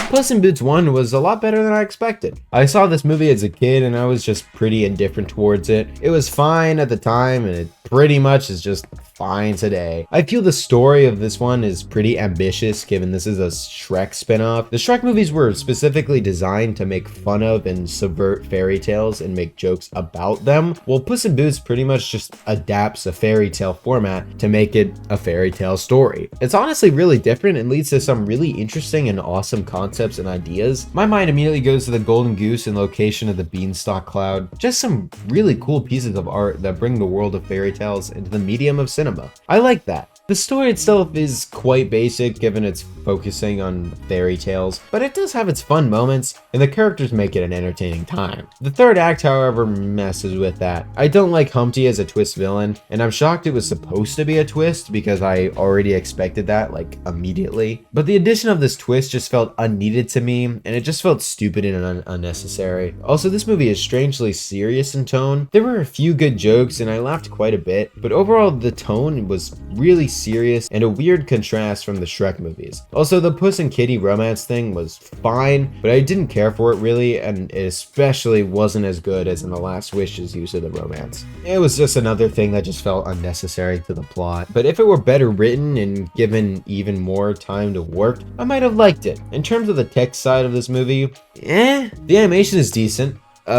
Puss in Boots 1 was a lot better than I expected. I saw this movie as a kid and I was just pretty indifferent towards it. It was fine at the time and it pretty much is just fine today. I feel the story of this one is pretty ambitious given this is a Shrek spinoff. The Shrek movies were specifically designed to make fun of and subvert fairy tales and make jokes about them, while Puss in Boots pretty much just adapts a fairy tale format to make it a fairy tale story. It's honestly really different and leads to some really interesting and awesome concepts and ideas. My mind immediately goes to the golden goose and location of the beanstalk cloud. Just some really cool pieces of art that bring the world of fairy tales into the medium of cinema. I like that. The story itself is quite basic given it's focusing on fairy tales, but it does have its fun moments and the characters make it an entertaining time. The third act, however, messes with that. I don't like Humpty as a twist villain, and I'm shocked it was supposed to be a twist because I already expected that like immediately. But the addition of this twist just felt unneeded to me, and it just felt stupid and unnecessary. Also, this movie is strangely serious in tone. There were a few good jokes and I laughed quite a bit, but overall the tone was really serious and a weird contrast from the Shrek movies. Also, the Puss and Kitty romance thing was fine, but I didn't care for it really, and it especially wasn't as good as in The Last Wish's use of the romance. It was just another thing that just felt unnecessary to the plot, but if it were better written and given even more time to work, I might have liked it. In terms of the tech side of this movie, the animation is decent.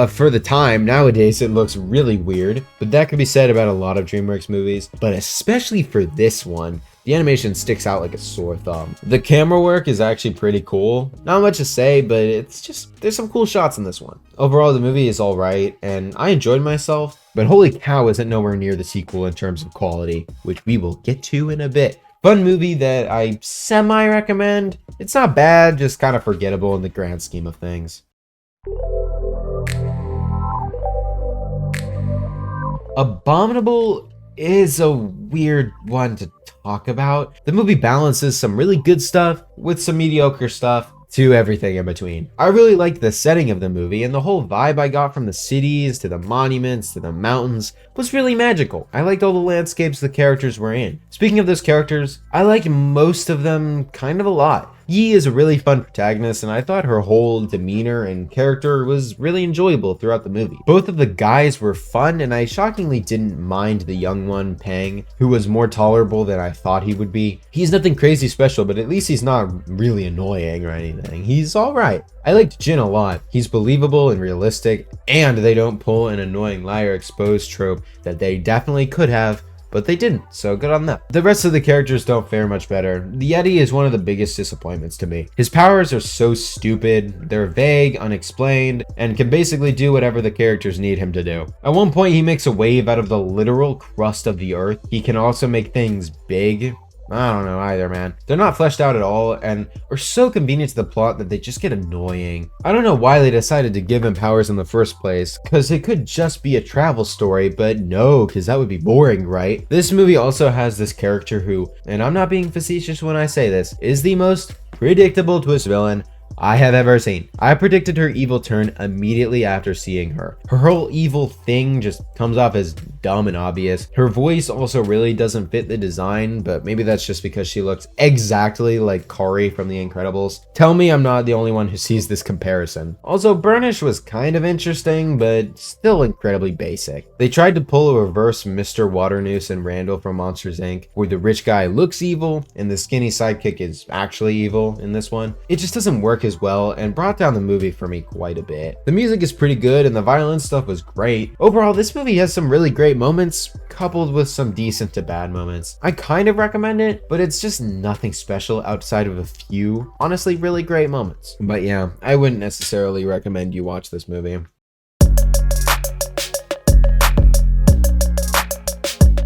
For the time, nowadays it looks really weird, but that could be said about a lot of Dreamworks movies, but especially for this one, the animation sticks out like a sore thumb. The camera work is actually pretty cool. Not much to say, but it's just, there's some cool shots in this one. Overall, the movie is alright, and I enjoyed myself, but holy cow is it nowhere near the sequel in terms of quality, which we will get to in a bit. Fun movie that I semi-recommend. It's not bad, just kind of forgettable in the grand scheme of things. Abominable is a weird one to talk about. The movie balances some really good stuff with some mediocre stuff to everything in between. I really liked the setting of the movie, and the whole vibe I got from the cities to the monuments to the mountains was really magical. I liked all the landscapes the characters were in. Speaking of those characters, I liked most of them kind of a lot. Yi is a really fun protagonist, and I thought her whole demeanor and character was really enjoyable throughout the movie. Both of the guys were fun, and I shockingly didn't mind the young one, Pang, who was more tolerable than I thought he would be. He's nothing crazy special, but at least he's not really annoying or anything. He's alright. I liked Jin a lot. He's believable and realistic, and they don't pull an annoying liar exposed trope that they definitely could have, but they didn't, so good on them. The rest of the characters don't fare much better. The Yeti is one of the biggest disappointments to me. His powers are so stupid, they're vague, unexplained, and can basically do whatever the characters need him to do. At one point, he makes a wave out of the literal crust of the earth. He can also make things big. I don't know either, man. They're not fleshed out at all and are so convenient to the plot that they just get annoying. I don't know why they decided to give him powers in the first place, because it could just be a travel story, but no, because that would be boring, right? This movie also has this character who, and I'm not being facetious when I say this, is the most predictable twist villain I have ever seen. I predicted her evil turn immediately after seeing her. Her whole evil thing just comes off as dumb and obvious. Her voice also really doesn't fit the design, but maybe that's just because she looks exactly like Kari from The Incredibles. Tell me I'm not the only one who sees this comparison. Also, Burnish was kind of interesting, but still incredibly basic. They tried to pull a reverse Mr. Waternoose and Randall from Monsters Inc., where the rich guy looks evil and the skinny sidekick is actually evil in this one. It just doesn't work as well and brought down the movie for me quite a bit. The music is pretty good and the violence stuff was great. Overall, this movie has some really great moments coupled with some decent to bad moments. I kind of recommend it, but it's just nothing special outside of a few honestly really great moments. But yeah, I wouldn't necessarily recommend you watch this movie.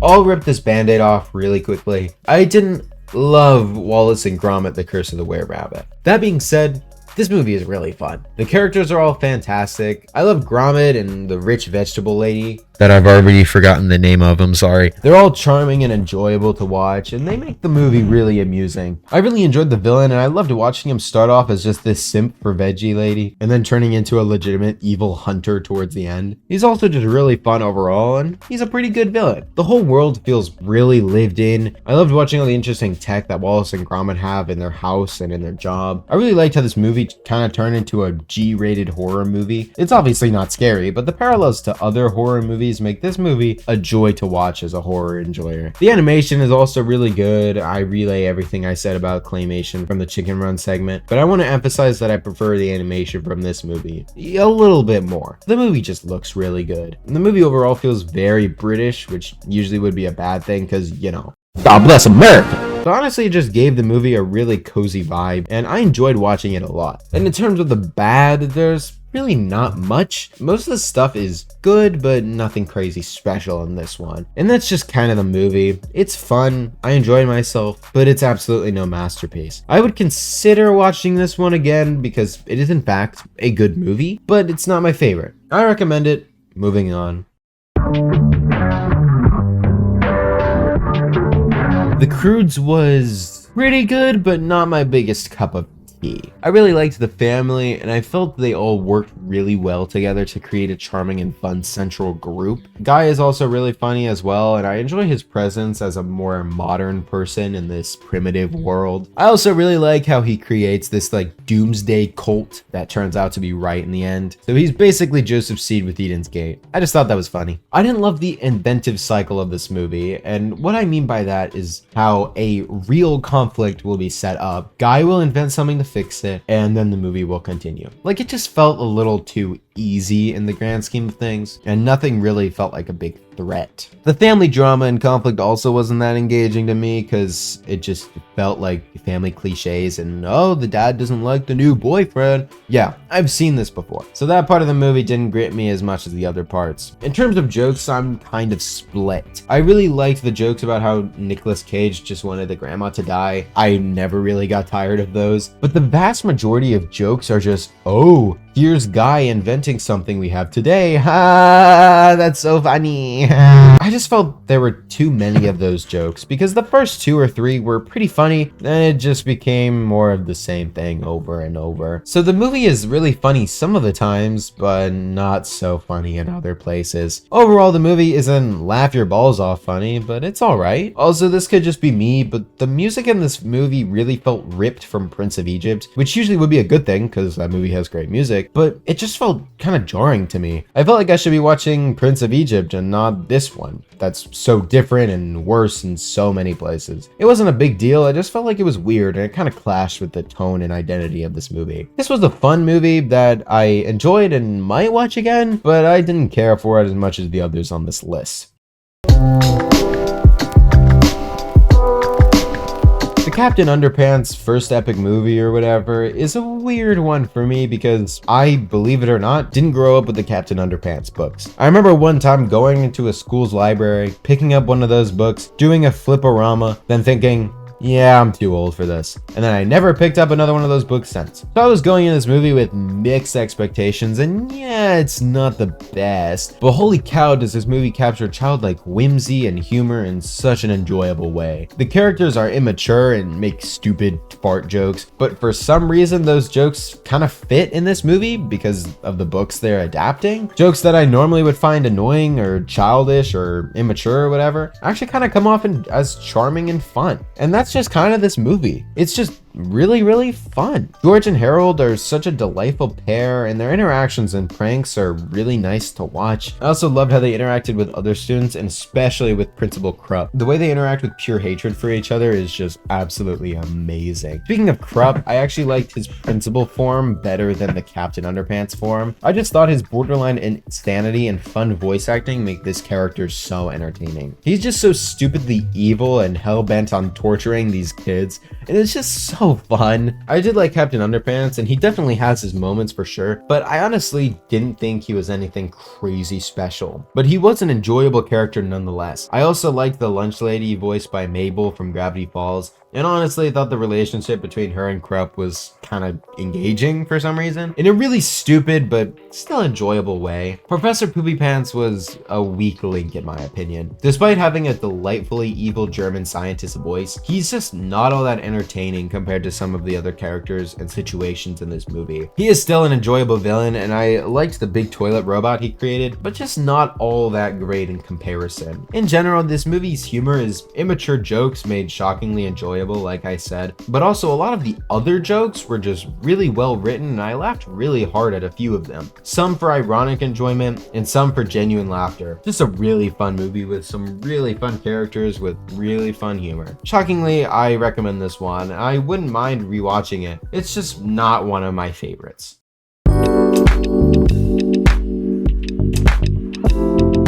I'll rip this band-aid off really quickly. I didn't love Wallace and Gromit: The Curse of the Were-Rabbit. That being said, this movie is really fun. The characters are all fantastic. I love Gromit and the rich vegetable lady that I've already forgotten the name of, I'm sorry. They're all charming and enjoyable to watch, and they make the movie really amusing. I really enjoyed the villain, and I loved watching him start off as just this simp for veggie lady, and then turning into a legitimate evil hunter towards the end. He's also just really fun overall, and he's a pretty good villain. The whole world feels really lived in. I loved watching all the interesting tech that Wallace and Gromit have in their house and in their job. I really liked how this movie kind of turned into a G-rated horror movie. It's obviously not scary, but the parallels to other horror movies make this movie a joy to watch as a horror enjoyer. The animation is also really good. I relay everything I said about claymation from the Chicken Run segment, but I want to emphasize that I prefer the animation from this movie a little bit more. The movie just looks really good. And the movie overall feels very British, which usually would be a bad thing because, you know, God bless America. So honestly, it just gave the movie a really cozy vibe, and I enjoyed watching it a lot. And in terms of the bad, there's really not much. Most of the stuff is good, but nothing crazy special in this one. And that's just kind of the movie. It's fun, I enjoyed myself, but it's absolutely no masterpiece. I would consider watching this one again because it is in fact a good movie, but it's not my favorite. I recommend it. Moving on. The Croods was pretty good, but not my biggest cup of tea. I really liked the family, and I felt they all worked really well together to create a charming and fun central group. Guy is also really funny as well, and I enjoy his presence as a more modern person in this primitive world. I also really like how he creates this like doomsday cult that turns out to be right in the end. So he's basically Joseph Seed with Eden's Gate. I just thought that was funny. I didn't love the inventive cycle of this movie, and what I mean by that is how a real conflict will be set up. Guy will invent something to fix it, and then the movie will continue. Like, it just felt a little too easy in the grand scheme of things, and nothing really felt like a big threat. The family drama and conflict also wasn't that engaging to me because it just felt like family cliches and, oh, the dad doesn't like the new boyfriend. Yeah, I've seen this before. So that part of the movie didn't grip me as much as the other parts. In terms of jokes, I'm kind of split. I really liked the jokes about how Nicolas Cage just wanted the grandma to die. I never really got tired of those, but the vast majority of jokes are just, oh, here's Guy inventing something we have today. Ha, that's so funny. I just felt there were too many of those jokes because the first 2 or 3 were pretty funny, and it just became more of the same thing over and over. So the movie is really funny some of the times, but not so funny in other places. Overall, the movie isn't laugh your balls off funny, but it's alright. Also, this could just be me, but the music in this movie really felt ripped from Prince of Egypt, which usually would be a good thing because that movie has great music, but it just felt kind of jarring to me. I felt like I should be watching Prince of Egypt and not this one that's so different and worse in so many places. It wasn't a big deal, I just felt like it was weird and it kind of clashed with the tone and identity of this movie. This was a fun movie that I enjoyed and might watch again, but I didn't care for it as much as the others on this list. The Captain Underpants first epic movie or whatever is a weird one for me because I, believe it or not, didn't grow up with the Captain Underpants books. I remember one time going into a school's library, picking up one of those books, doing a flip-o-rama, then thinking, yeah, I'm too old for this. And then I never picked up another one of those books since. So I was going in this movie with mixed expectations, and yeah, it's not the best. But holy cow, does this movie capture childlike whimsy and humor in such an enjoyable way. The characters are immature and make stupid fart jokes, but for some reason those jokes kind of fit in this movie because of the books they're adapting. Jokes that I normally would find annoying or childish or immature or whatever actually kind of come off as charming and fun. And that's just kind of this movie. It's just really fun. George and Harold are such a delightful pair, and their interactions and pranks are really nice to watch. I also loved how they interacted with other students, and especially with Principal Krupp. The way they interact with pure hatred for each other is just absolutely amazing. Speaking of Krupp, I actually liked his principal form better than the Captain Underpants form. I just thought his borderline insanity and fun voice acting make this character so entertaining. He's just so stupidly evil and hell-bent on torturing these kids, and it's just so so fun. I did like Captain Underpants, and he definitely has his moments for sure, but I honestly didn't think he was anything crazy special. But he was an enjoyable character nonetheless. I also liked the lunch lady voiced by Mabel from Gravity Falls, and honestly thought the relationship between her and Crock was kind of engaging for some reason, in a really stupid but still enjoyable way. Professor Poopy Pants was a weak link in my opinion. Despite having a delightfully evil German scientist voice, he's just not all that entertaining compared to some of the other characters and situations in this movie. He is still an enjoyable villain, and I liked the big toilet robot he created, but just not all that great in comparison. In general, this movie's humor is immature jokes made shockingly enjoyable, like I said, but also a lot of the other jokes were just really well written, and I laughed really hard at a few of them. Some for ironic enjoyment and some for genuine laughter. Just a really fun movie with some really fun characters with really fun humor. Shockingly, I recommend this one. I wouldn't mind rewatching it. It's just not one of my favorites.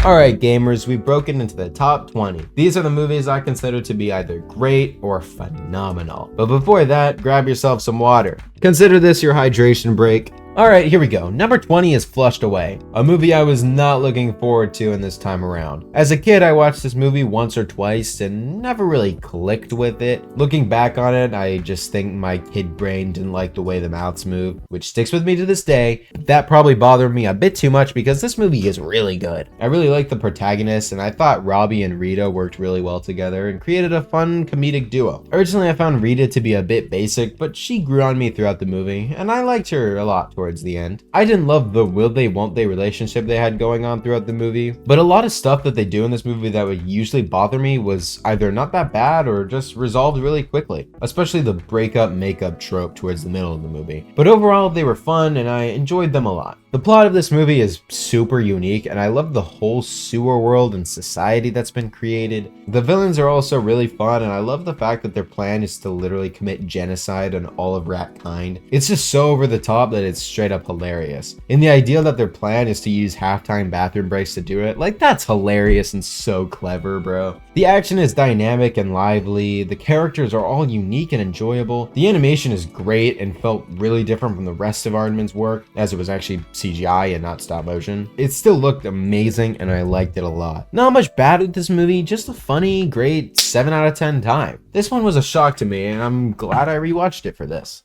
Alright gamers, we've broken into the top 20. These are the movies I consider to be either great or phenomenal. But before that, grab yourself some water. Consider this your hydration break. Alright, here we go. Number 20 is Flushed Away, a movie I was not looking forward to in this time around. As a kid, I watched this movie once or twice and never really clicked with it. Looking back on it, I just think my kid brain didn't like the way the mouths move, which sticks with me to this day. That probably bothered me a bit too much because this movie is really good. I really liked the protagonist, and I thought Robbie and Rita worked really well together and created a fun comedic duo. Originally, I found Rita to be a bit basic, but she grew on me throughout the movie, and I liked her a lot towards the end. I didn't love the will they won't they relationship they had going on throughout the movie, but a lot of stuff that they do in this movie that would usually bother me was either not that bad or just resolved really quickly, especially the breakup makeup trope towards the middle of the movie. But overall, they were fun and I enjoyed them a lot. The plot of this movie is super unique, and I love the whole sewer world and society that's been created. The villains are also really fun, and I love the fact that their plan is to literally commit genocide on all of Ratkind. It's just so over the top that it's straight up hilarious. And the idea that their plan is to use halftime bathroom breaks to do it, like that's hilarious and so clever, bro. The action is dynamic and lively, the characters are all unique and enjoyable, the animation is great and felt really different from the rest of Aardman's work, as it was actually CGI and not stop motion. It still looked amazing and I liked it a lot. Not much bad with this movie, just a funny, great 7 out of 10 time. This one was a shock to me and I'm glad I rewatched it for this.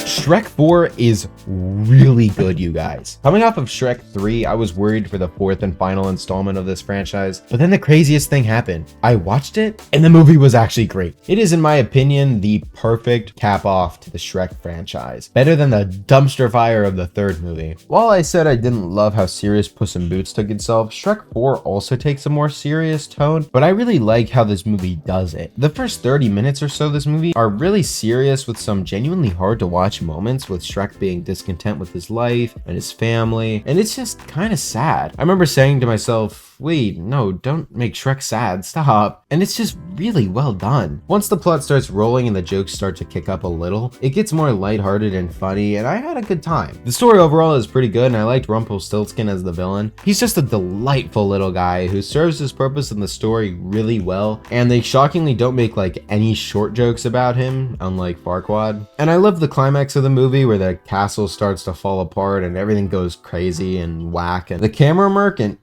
Shrek 4 is really good, you guys. Coming off of Shrek 3, I was worried for the 4th and final installment of this franchise, but then the craziest thing happened. I watched it, and the movie was actually great. It is, in my opinion, the perfect cap-off to the Shrek franchise. Better than the dumpster fire of the 3rd movie. While I said I didn't love how serious Puss in Boots took itself, Shrek 4 also takes a more serious tone, but I really like how this movie does it. The first 30 minutes or so of this movie are really serious with some genuinely hard to watch moments, with Shrek being discontent with his life and his family, and it's just kind of sad. I remember saying to myself, wait, no, don't make Shrek sad, stop. And it's just really well done. Once the plot starts rolling and the jokes start to kick up a little, it gets more lighthearted and funny, and I had a good time. The story overall is pretty good, and I liked Rumpelstiltskin as the villain. He's just a delightful little guy who serves his purpose in the story really well, and they shockingly don't make like any short jokes about him, unlike Farquaad. And I love the climax of the movie where the castle starts to fall apart and everything goes crazy and whack, and the camera work and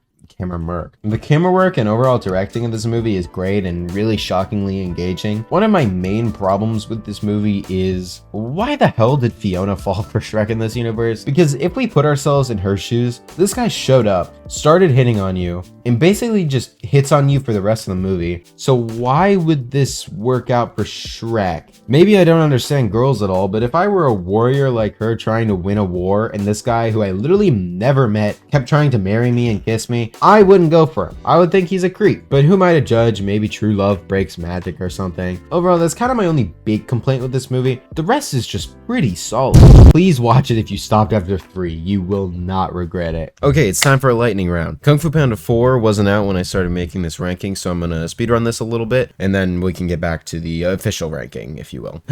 overall directing of this movie is great and really shockingly engaging. One of my main problems with this movie is, why the hell did Fiona fall for Shrek in this universe? Because if we put ourselves in her shoes, this guy showed up, started hitting on you, and basically just hits on you for the rest of the movie. So why would this work out for Shrek? Maybe I don't understand girls at all, but if I were a warrior like her trying to win a war, and this guy who I literally never met kept trying to marry me and kiss me, I wouldn't go for him. I would think he's a creep. But who am I to judge? Maybe true love breaks magic or something. Overall, that's kind of my only big complaint with this movie. The rest is just pretty solid. Please watch it if you stopped after 3. You will not regret it. Okay, it's time for a light lightning round. Kung Fu Panda 4 wasn't out when I started making this ranking, so I'm gonna speedrun this a little bit, and then we can get back to the official ranking, if you will.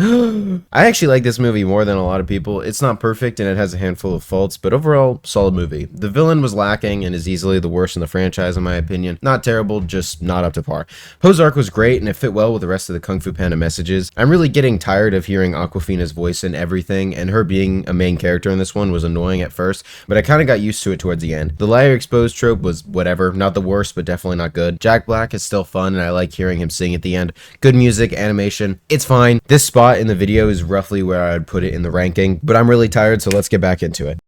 I actually like this movie more than a lot of people. It's not perfect, and it has a handful of faults, but overall, solid movie. The villain was lacking, and is easily the worst in the franchise, in my opinion. Not terrible, just not up to par. Poe's arc was great, and it fit well with the rest of the Kung Fu Panda messages. I'm really getting tired of hearing Awkwafina's voice in everything, and her being a main character in this one was annoying at first, but I kind of got used to it towards the end. The liar exposed trope was whatever, not the worst, but definitely not good. Jack Black is still fun, and I like hearing him sing at the end. Good music, animation, it's fine. This spot in the video is roughly where I'd put it in the ranking, but I'm really tired, so let's get back into it.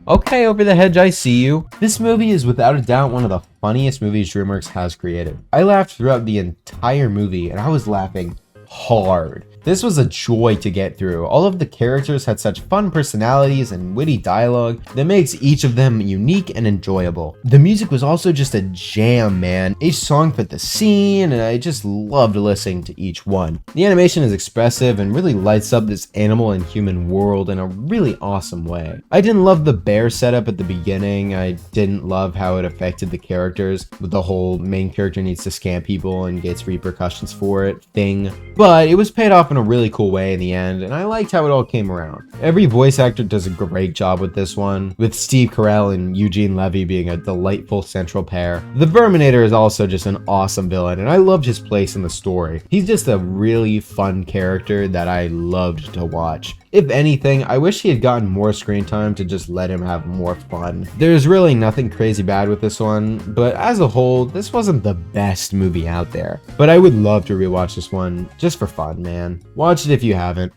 Okay, over the hedge, I see you. This movie is without a doubt one of the funniest movies DreamWorks has created. I laughed throughout the entire movie, and I was laughing hard. This was a joy to get through. All of the characters had such fun personalities and witty dialogue that makes each of them unique and enjoyable. The music was also just a jam, man. Each song fit the scene, and I just loved listening to each one. The animation is expressive and really lights up this animal and human world in a really awesome way. I didn't love the bear setup at the beginning. I didn't love how it affected the characters with the whole main character needs to scam people and gets repercussions for it thing. But it was paid off in a really cool way in the end, and I liked how it all came around. Every voice actor does a great job with this one, with Steve Carell and Eugene Levy being a delightful central pair. The Verminator is also just an awesome villain, and I loved his place in the story. He's just a really fun character that I loved to watch. If anything, I wish he had gotten more screen time to just let him have more fun. There's really nothing crazy bad with this one, but as a whole, this wasn't the best movie out there. But I would love to rewatch this one just for fun, man. Watch it if you haven't.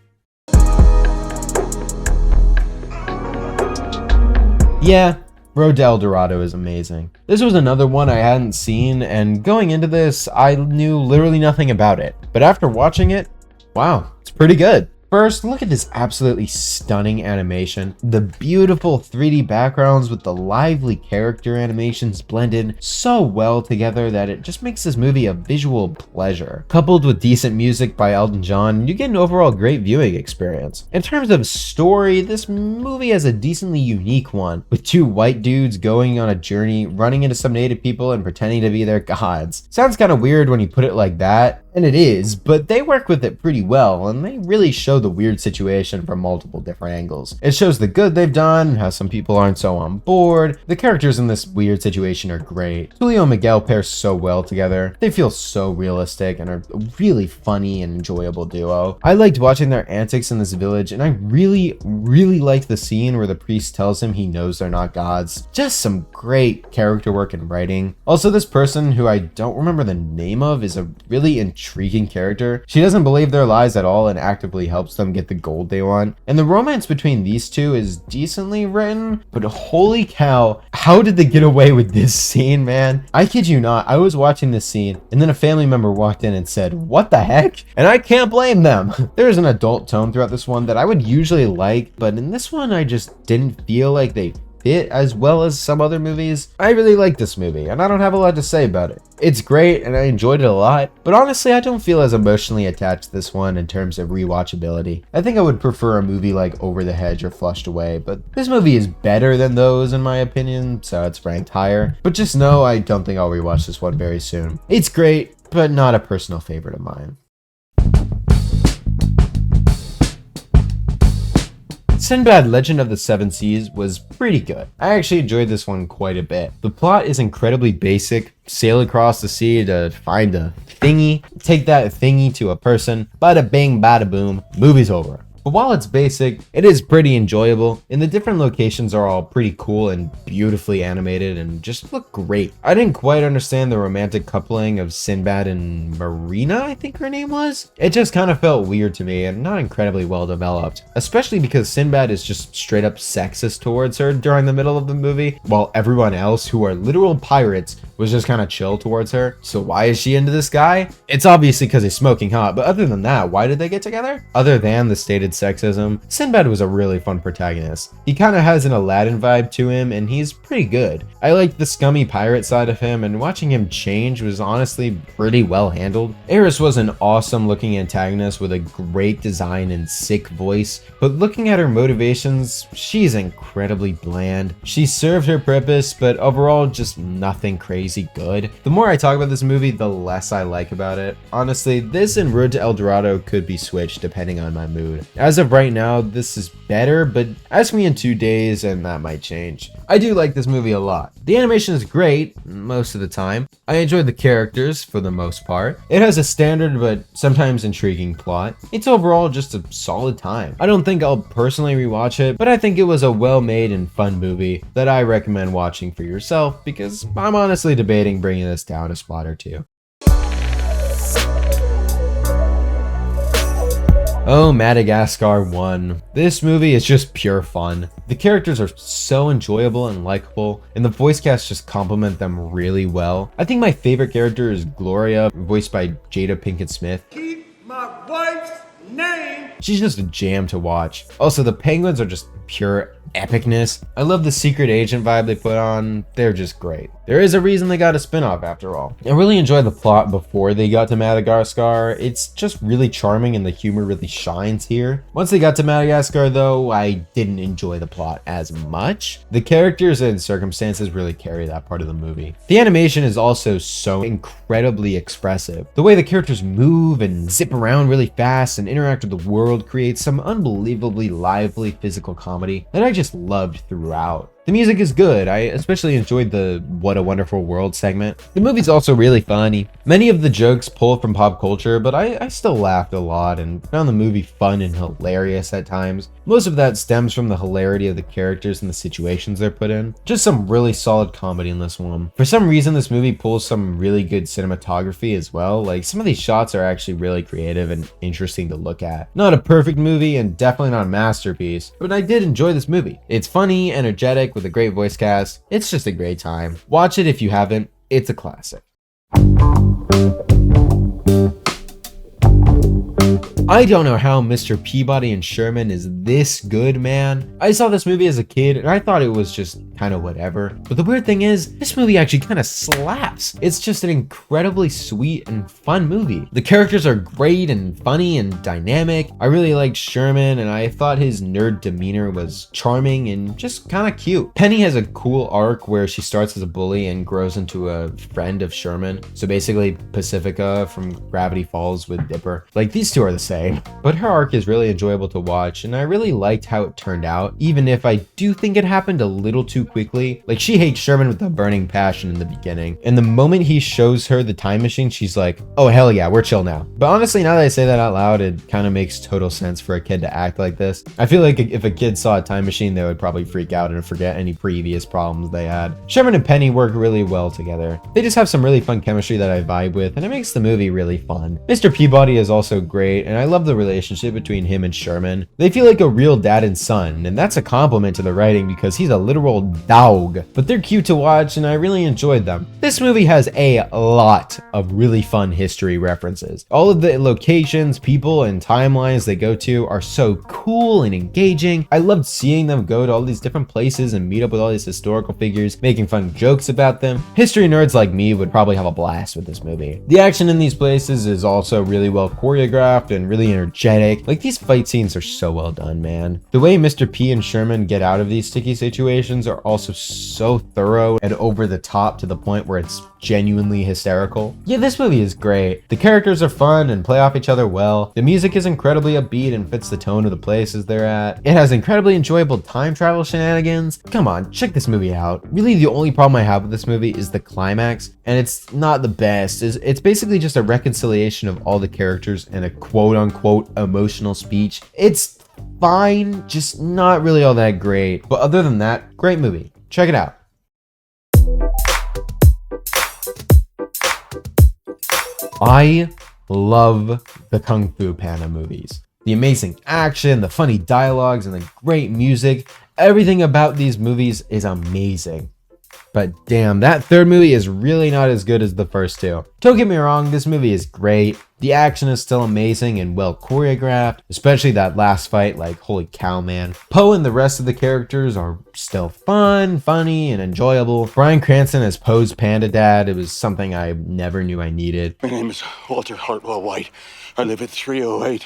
Yeah, Road to El Dorado is amazing. This was another one I hadn't seen, and going into this, I knew literally nothing about it. But after watching it, wow, it's pretty good. First, look at this absolutely stunning animation. The beautiful 3D backgrounds with the lively character animations blended so well together that it just makes this movie a visual pleasure. Coupled with decent music by Elton John, you get an overall great viewing experience. In terms of story, this movie has a decently unique one, with two white dudes going on a journey, running into some native people and pretending to be their gods. Sounds kind of weird when you put it like that, and it is, but they work with it pretty well, and they really show the weird situation from multiple different angles. It shows the good they've done, how some people aren't so on board. The characters in this weird situation are great. Julio and Miguel pair so well together. They feel so realistic and are a really funny and enjoyable duo. I liked watching their antics in this village, and I really liked the scene where the priest tells him he knows they're not gods. Just some great character work and writing. Also, this person, who I don't remember the name of, is a really intriguing character. She doesn't believe their lies at all and actively helps them get the gold they want. And the romance between these two is decently written, but holy cow, how did they get away with this scene, man? I kid you not, I was watching this scene and then a family member walked in and said, "What the heck?" And I can't blame them. There is an adult tone throughout this one that I would usually like, but in this one I just didn't feel like they fit as well as some other movies. I really like this movie, and I don't have a lot to say about it. It's great, and I enjoyed it a lot, but honestly, I don't feel as emotionally attached to this one in terms of rewatchability. I think I would prefer a movie like Over the Hedge or Flushed Away, but this movie is better than those in my opinion, so it's ranked higher. But just know I don't think I'll rewatch this one very soon. It's great, but not a personal favorite of mine. Sinbad Legend of the Seven Seas was pretty good. I actually enjoyed this one quite a bit. The plot is incredibly basic. Sail across the sea to find a thingy, take that thingy to a person, bada bing bada boom, movie's over. But while it's basic, it is pretty enjoyable, and the different locations are all pretty cool and beautifully animated and just look great. I didn't quite understand the romantic coupling of Sinbad and Marina, I think her name was. It just kind of felt weird to me and not incredibly well developed, especially because Sinbad is just straight up sexist towards her during the middle of the movie, while everyone else, who are literal pirates, was just kind of chill towards her. So why is she into this guy? It's obviously because he's smoking hot, but other than that, why did they get together? Other than the stated sexism, Sinbad was a really fun protagonist. He kind of has an Aladdin vibe to him, and he's pretty good. I liked the scummy pirate side of him, and watching him change was honestly pretty well handled. Eris was an awesome looking antagonist with a great design and sick voice, but looking at her motivations, she's incredibly bland. She served her purpose, but overall just nothing crazy good. The more I talk about this movie, the less I like about it. Honestly, this and Road to El Dorado could be switched depending on my mood. As of right now, this is better, but ask me in 2 days and that might change. I do like this movie a lot. The animation is great most of the time. I enjoyed the characters for the most part. It has a standard but sometimes intriguing plot. It's overall just a solid time. I don't think I'll personally rewatch it, but I think it was a well-made and fun movie that I recommend watching for yourself because I'm honestly debating bringing this down a spot or two. Oh, Madagascar 1. This movie is just pure fun. The characters are so enjoyable and likable, and the voice cast just complement them really well. I think my favorite character is Gloria, voiced by Jada Pinkett Smith. Keep my wife's name. She's just a jam to watch. Also, the penguins are just pure epicness. I love the secret agent vibe they put on. They're just great. There is a reason they got a spin-off after all. I really enjoyed the plot before they got to Madagascar. It's just really charming and the humor really shines here. Once they got to Madagascar though, I didn't enjoy the plot as much. The characters and circumstances really carry that part of the movie. The animation is also so incredibly expressive. The way the characters move and zip around really fast and interact with the world creates some unbelievably lively physical comedy that I just loved throughout. The music is good. I especially enjoyed the What a Wonderful World segment. The movie's also really funny. Many of the jokes pull from pop culture, but I still laughed a lot and found the movie fun and hilarious at times. Most of that stems from the hilarity of the characters and the situations they're put in. Just some really solid comedy in this one. For some reason, this movie pulls some really good cinematography as well. Like, some of these shots are actually really creative and interesting to look at. Not a perfect movie and definitely not a masterpiece, but I did enjoy this movie. It's funny, energetic, with a great voice cast. It's just a great time. Watch it if you haven't. It's a classic. I don't know how Mr. Peabody and Sherman is this good, man. I saw this movie as a kid and I thought it was just kind of whatever. But the weird thing is, this movie actually kind of slaps. It's just an incredibly sweet and fun movie. The characters are great and funny and dynamic. I really liked Sherman and I thought his nerd demeanor was charming and just kind of cute. Penny has a cool arc where she starts as a bully and grows into a friend of Sherman. So basically Pacifica from Gravity Falls with Dipper. Like, these two are the same. But her arc is really enjoyable to watch and I really liked how it turned out, even if I do think it happened a little too quickly. Like, she hates Sherman with a burning passion in the beginning, and the moment he shows her the time machine, she's like, oh hell yeah, we're chill now. But honestly, now that I say that out loud, it kind of makes total sense for a kid to act like this. I feel like if a kid saw a time machine, they would probably freak out and forget any previous problems they had. Sherman and Penny work really well together. They just have some really fun chemistry that I vibe with, and it makes the movie really fun. Mr. Peabody is also great, and I love the relationship between him and Sherman. They feel like a real dad and son, and that's a compliment to the writing because he's a literal dog. But they're cute to watch and I really enjoyed them. This movie has a lot of really fun history references. All of the locations, people, and timelines they go to are so cool and engaging. I loved seeing them go to all these different places and meet up with all these historical figures, making fun jokes about them. History nerds like me would probably have a blast with this movie. The action in these places is also really well choreographed and really energetic. Like, these fight scenes are so well done, man. The way Mr. P and Sherman get out of these sticky situations are also so thorough and over the top to the point where it's genuinely hysterical. Yeah, this movie is great. The characters are fun and play off each other well. The music is incredibly upbeat and fits the tone of the places they're at. It has incredibly enjoyable time travel shenanigans. Come on, check this movie out. Really, the only problem I have with this movie is the climax, and it's not the best. It's basically just a reconciliation of all the characters in a quote-unquote emotional speech. It's fine, just not really all that great. But other than that, great movie. Check it out. I love the Kung Fu Panda movies. The amazing action, the funny dialogues, and the great music. Everything about these movies is amazing. But damn, that third movie is really not as good as the first two. Don't get me wrong, this movie is great. The action is still amazing and well choreographed, especially that last fight, like holy cow man. Poe and the rest of the characters are still fun, funny, and enjoyable. Bryan Cranston as Poe's panda dad, it was something I never knew I needed. My name is Walter Hartwell White. I live at 308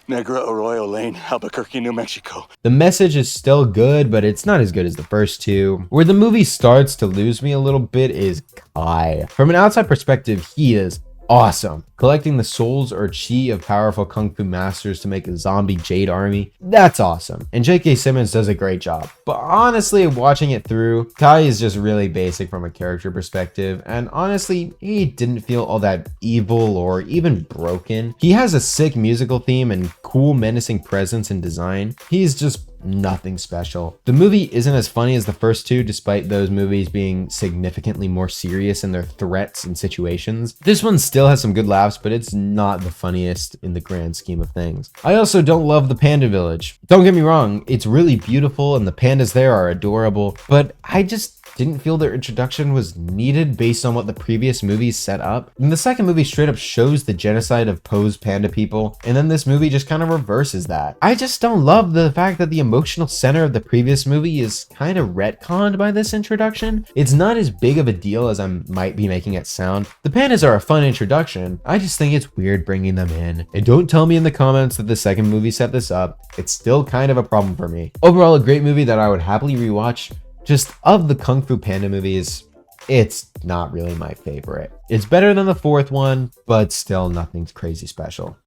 Negra Arroyo Lane, Albuquerque, New Mexico. The message is still good, but it's not as good as the first two. Where the movie starts to lose me a little bit is Kai. From an outside perspective, he is awesome. Collecting the souls or chi of powerful kung fu masters to make a zombie jade army, that's awesome. And J.K. Simmons does a great job. But honestly, watching it through, Kai is just really basic from a character perspective, and honestly, he didn't feel all that evil or even broken. He has a sick musical theme and cool menacing presence and design. He's just nothing special. The movie isn't as funny as the first two, despite those movies being significantly more serious in their threats and situations. This one still has some good laughs, but it's not the funniest in the grand scheme of things. I also don't love the Panda Village. Don't get me wrong, it's really beautiful and the pandas there are adorable, but I just didn't feel their introduction was needed based on what the previous movies set up. And the second movie straight up shows the genocide of Poe's panda people, and then this movie just kind of reverses that. I just don't love the fact that the emotional center of the previous movie is kind of retconned by this introduction. It's not as big of a deal as I might be making it sound. The pandas are a fun introduction, I just think it's weird bringing them in. And don't tell me in the comments that the second movie set this up, it's still kind of a problem for me. Overall, a great movie that I would happily rewatch. Just of the Kung Fu Panda movies, it's not really my favorite. It's better than the fourth one, but still nothing crazy special.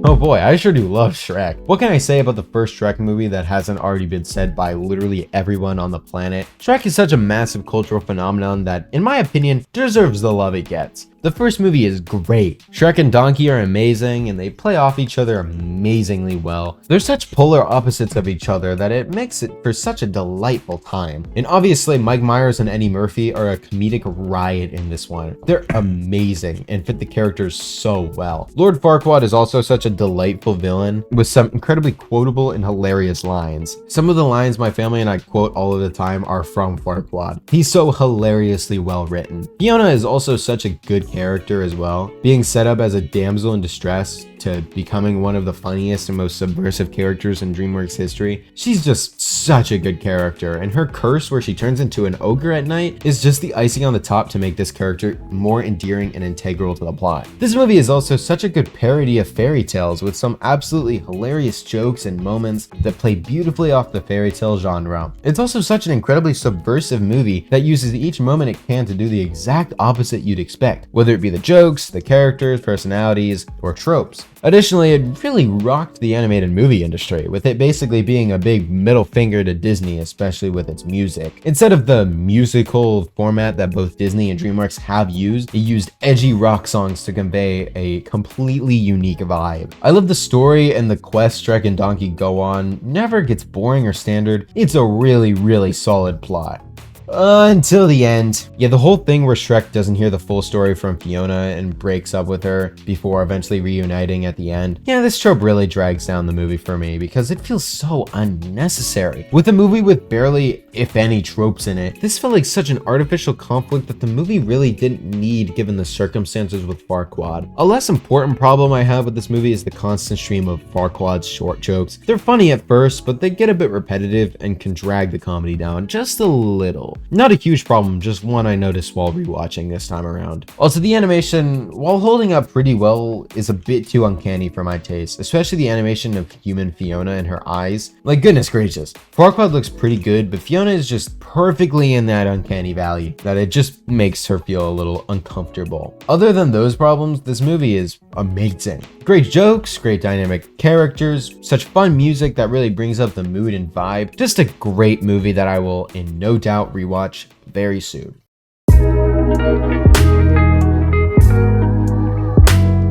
Oh boy, I sure do love Shrek. What can I say about the first Shrek movie that hasn't already been said by literally everyone on the planet? Shrek is such a massive cultural phenomenon that, in my opinion, deserves the love it gets. The first movie is great. Shrek and Donkey are amazing, and they play off each other amazingly well. They're such polar opposites of each other that it makes it for such a delightful time. And obviously, Mike Myers and Eddie Murphy are a comedic riot in this one. They're amazing and fit the characters so well. Lord Farquaad is also such a delightful villain with some incredibly quotable and hilarious lines. Some of the lines my family and I quote all of the time are from Farquaad. He's so hilariously well written. Fiona is also such a good character as well, being set up as a damsel in distress to becoming one of the funniest and most subversive characters in Dreamworks history. She's just such a good character, and her curse where she turns into an ogre at night is just the icing on the top to make this character more endearing and integral to the plot. This movie is also such a good parody of fairy tales with some absolutely hilarious jokes and moments that play beautifully off the fairy tale genre. It's also such an incredibly subversive movie that uses each moment it can to do the exact opposite you'd expect, whether it be the jokes, the characters, personalities, or tropes. Additionally, it really rocked the animated movie industry, with it basically being a big middle finger to Disney, especially with its music. Instead of the musical format that both Disney and Dreamworks have used, it used edgy rock songs to convey a completely unique vibe. I love the story, and the quest Shrek and Donkey go on never gets boring or standard. It's a really solid plot. Until the end. Yeah, the whole thing where Shrek doesn't hear the full story from Fiona and breaks up with her before eventually reuniting at the end. Yeah, this trope really drags down the movie for me because it feels so unnecessary. With a movie with barely, if any, tropes in it, this felt like such an artificial conflict that the movie really didn't need given the circumstances with Farquaad. A less important problem I have with this movie is the constant stream of Farquaad's short jokes. They're funny at first, but they get a bit repetitive and can drag the comedy down just a little. Not a huge problem, just one I noticed while rewatching this time around. Also, the animation, while holding up pretty well, is a bit too uncanny for my taste, especially the animation of human Fiona and her eyes. Like, goodness gracious. Farquaad looks pretty good, but Fiona is just perfectly in that uncanny valley that it just makes her feel a little uncomfortable. Other than those problems, this movie is amazing. Great jokes, great dynamic characters, such fun music that really brings up the mood and vibe. Just a great movie that I will in no doubt rewatch very soon.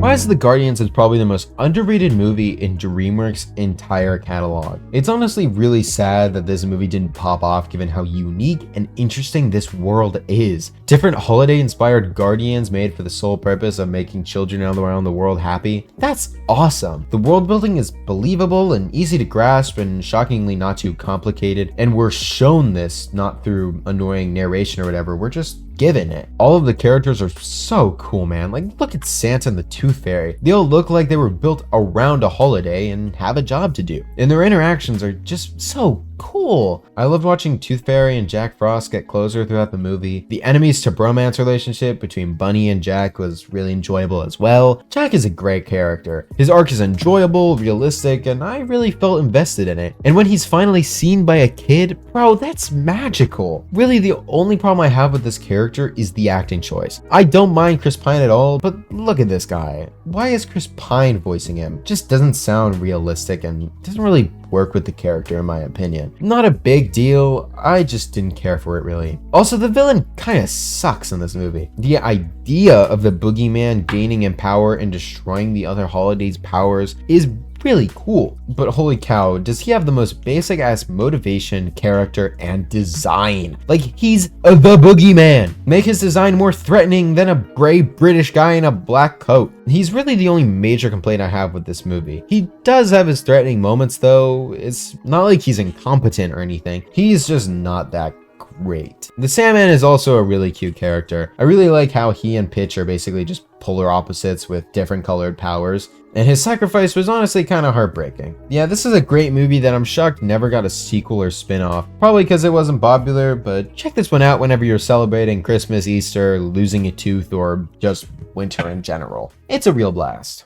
Rise of the Guardians is probably the most underrated movie in DreamWorks' entire catalog. It's honestly really sad that this movie didn't pop off given how unique and interesting this world is. Different holiday-inspired guardians made for the sole purpose of making children around the world happy. That's awesome. The world building is believable and easy to grasp and shockingly not too complicated, and we're shown this not through annoying narration or whatever, we're just given it. All of the characters are so cool, man. Like, look at Santa and the Tooth Fairy. They all look like they were built around a holiday and have a job to do. And their interactions are just so cool. I loved watching Tooth Fairy and Jack Frost get closer throughout the movie. The enemies to bromance relationship between Bunny and Jack was really enjoyable as well. Jack is a great character. His arc is enjoyable, realistic, and I really felt invested in it. And when he's finally seen by a kid, bro, that's magical. Really, the only problem I have with this character is the acting choice. I don't mind Chris Pine at all, but look at this guy. Why is Chris Pine voicing him? Just doesn't sound realistic and doesn't really work with the character in my opinion. Not a big deal, I just didn't care for it really. Also, the villain kinda sucks in this movie. The idea of the boogeyman gaining in power and destroying the other holidays' powers is really cool, but holy cow, does he have the most basic ass motivation, character, and design. Like, he's the boogeyman. Make his design more threatening than a gray British guy in a black coat. He's really the only major complaint I have with this movie. He does have his threatening moments though. It's not like he's incompetent or anything. He's just not that great. The Sandman is also a really cute character. I really like how he and Pitch are basically just polar opposites with different colored powers, and his sacrifice was honestly kind of heartbreaking. Yeah, this is a great movie that I'm shocked never got a sequel or spin-off, probably because it wasn't popular, but check this one out whenever you're celebrating Christmas, Easter, losing a tooth, or just winter in general. It's a real blast.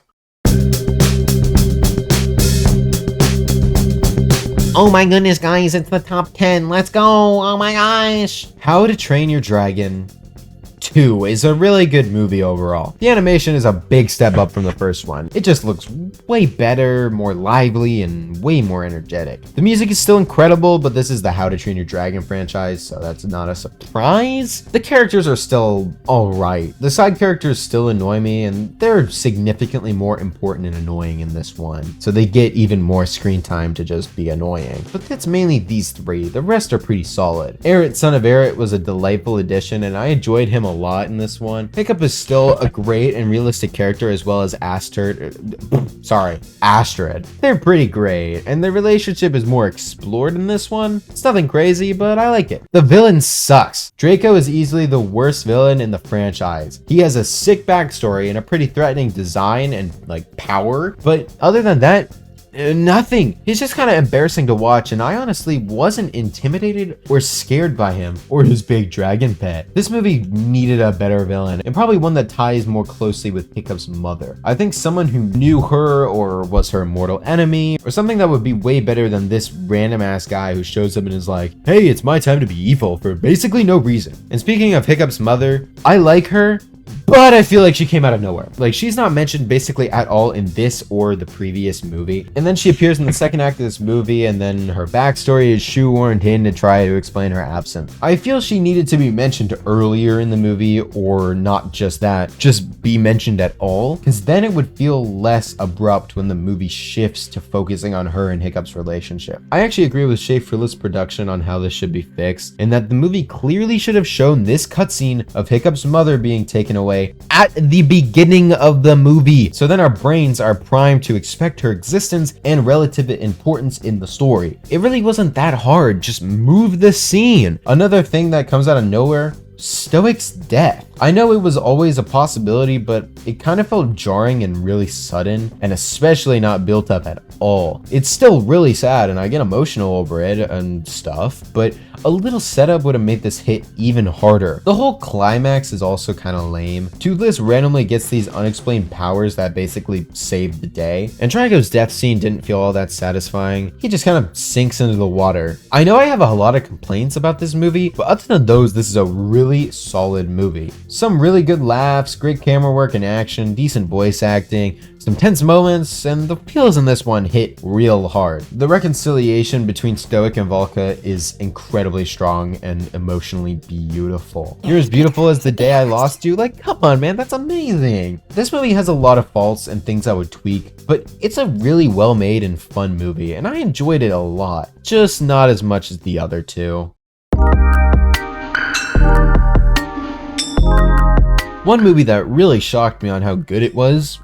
Oh my goodness, guys, it's the top 10. Let's go. Oh my gosh. How to Train Your Dragon 2 is a really good movie overall. The animation is a big step up from the first one. It just looks way better, more lively, and way more energetic. The music is still incredible, but this is the How to Train Your Dragon franchise, so that's not a surprise. The characters are still alright. The side characters still annoy me, and they're significantly more important and annoying in this one, so they get even more screen time to just be annoying. But that's mainly these three. The rest are pretty solid. Eret, son of Eret, was a delightful addition, and I enjoyed him a lot in this one. Hiccup is still a great and realistic character, as well as Astrid. They're pretty great, and their relationship is more explored in this one. It's nothing crazy, but I like it. The villain sucks. Draco is easily the worst villain in the franchise. He has a sick backstory and a pretty threatening design and like power, but other than that, nothing. He's just kind of embarrassing to watch, and I honestly wasn't intimidated or scared by him or his big dragon pet. This movie needed a better villain, and probably one that ties more closely with Hiccup's mother. I think someone who knew her or was her mortal enemy, or something that would be way better than this random ass guy who shows up and is like, hey, it's my time to be evil for basically no reason. And speaking of Hiccup's mother, I like her, but I feel like she came out of nowhere. Like, she's not mentioned basically at all in this or the previous movie. And then she appears in the second act of this movie, and then her backstory is shoehorned in to try to explain her absence. I feel she needed to be mentioned earlier in the movie, or not just that, just be mentioned at all, because then it would feel less abrupt when the movie shifts to focusing on her and Hiccup's relationship. I actually agree with Schaefer's production on how this should be fixed, and that the movie clearly should have shown this cutscene of Hiccup's mother being taken away at the beginning of the movie, so then our brains are primed to expect her existence and relative importance in the story. It really wasn't that hard, just move the scene. Another thing that comes out of nowhere, Stoic's death. I know it was always a possibility, but it kind of felt jarring and really sudden, and especially not built up at all. It's still really sad, and I get emotional over it and stuff, but a little setup would have made this hit even harder. The whole climax is also kind of lame. Toothless randomly gets these unexplained powers that basically save the day, and Drago's death scene didn't feel all that satisfying. He just kind of sinks into the water. I know I have a lot of complaints about this movie, but other than those, this is a really solid movie. Some really good laughs, great camera work and action, decent voice acting, some tense moments, and the feels in this one hit real hard. The reconciliation between Stoic and Volca is incredibly strong and emotionally beautiful. You're as beautiful as the day I lost you? Like, come on, man, that's amazing. This movie has a lot of faults and things I would tweak, but it's a really well-made and fun movie, and I enjoyed it a lot, just not as much as the other two. One movie that really shocked me on how good it was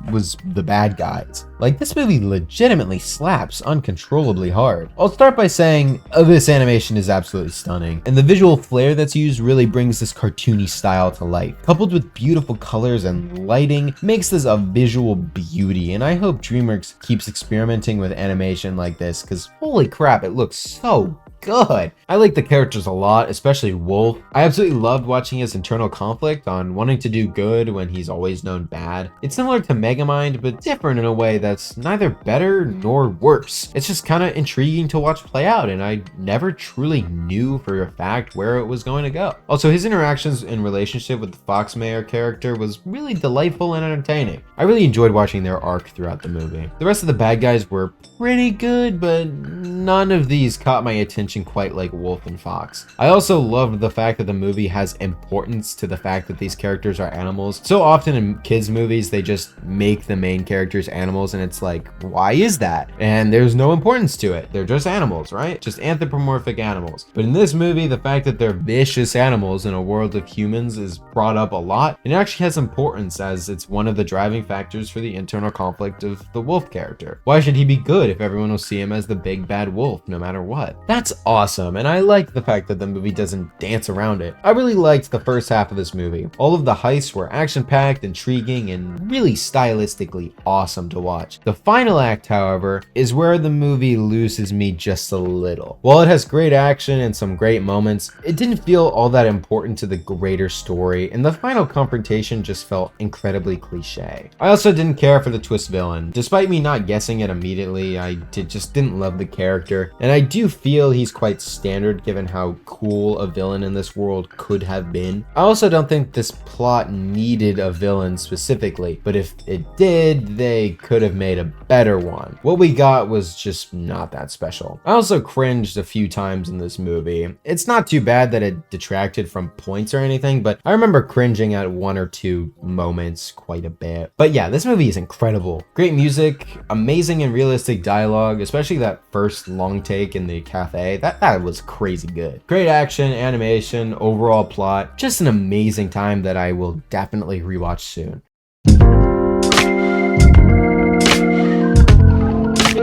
The Bad Guys. Like, this movie legitimately slaps uncontrollably hard. I'll start by saying, this animation is absolutely stunning, and the visual flair that's used really brings this cartoony style to life. Coupled with beautiful colors and lighting, makes this a visual beauty, and I hope Dreamworks keeps experimenting with animation like this, because holy crap, it looks so good. I like the characters a lot, especially Wolf. I absolutely loved watching his internal conflict on wanting to do good when he's always known bad. It's similar to Megamind, but different in a way that's neither better nor worse. It's just kind of intriguing to watch play out, and I never truly knew for a fact where it was going to go. Also, his interactions in relationship with the Fox Mayor character was really delightful and entertaining. I really enjoyed watching their arc throughout the movie. The rest of the bad guys were pretty good, but none of these caught my attention quite like Wolf and Fox. I also loved the fact that the movie has importance to the fact that these characters are animals. So often in kids movies, they just make the main characters animals, and it's like, why is that? And there's no importance to it. They're just animals, right? Just anthropomorphic animals. But in this movie, the fact that they're vicious animals in a world of humans is brought up a lot, and it actually has importance as it's one of the driving factors for the internal conflict of the wolf character. Why should he be good if everyone will see him as the big bad wolf no matter what? That's awesome, and I like the fact that the movie doesn't dance around it. I really liked the first half of this movie. All of the heists were action-packed, intriguing, and really stylistically awesome to watch. The final act, however, is where the movie loses me just a little. While it has great action and some great moments, it didn't feel all that important to the greater story, and the final confrontation just felt incredibly cliche. I also didn't care for the twist villain. Despite me not guessing it immediately, I just didn't love the character, and I do feel he's quite standard given how cool a villain in this world could have been. I also don't think this plot needed a villain specifically, but if it did, they could have made a better one. What we got was just not that special. I also cringed a few times in this movie. It's not too bad that it detracted from points or anything, but I remember cringing at one or two moments quite a bit. But yeah, this movie is incredible. Great music, amazing and realistic dialogue, especially that first long take in the cafe. That was crazy good. Great action, animation, overall plot, just an amazing time that I will definitely rewatch soon.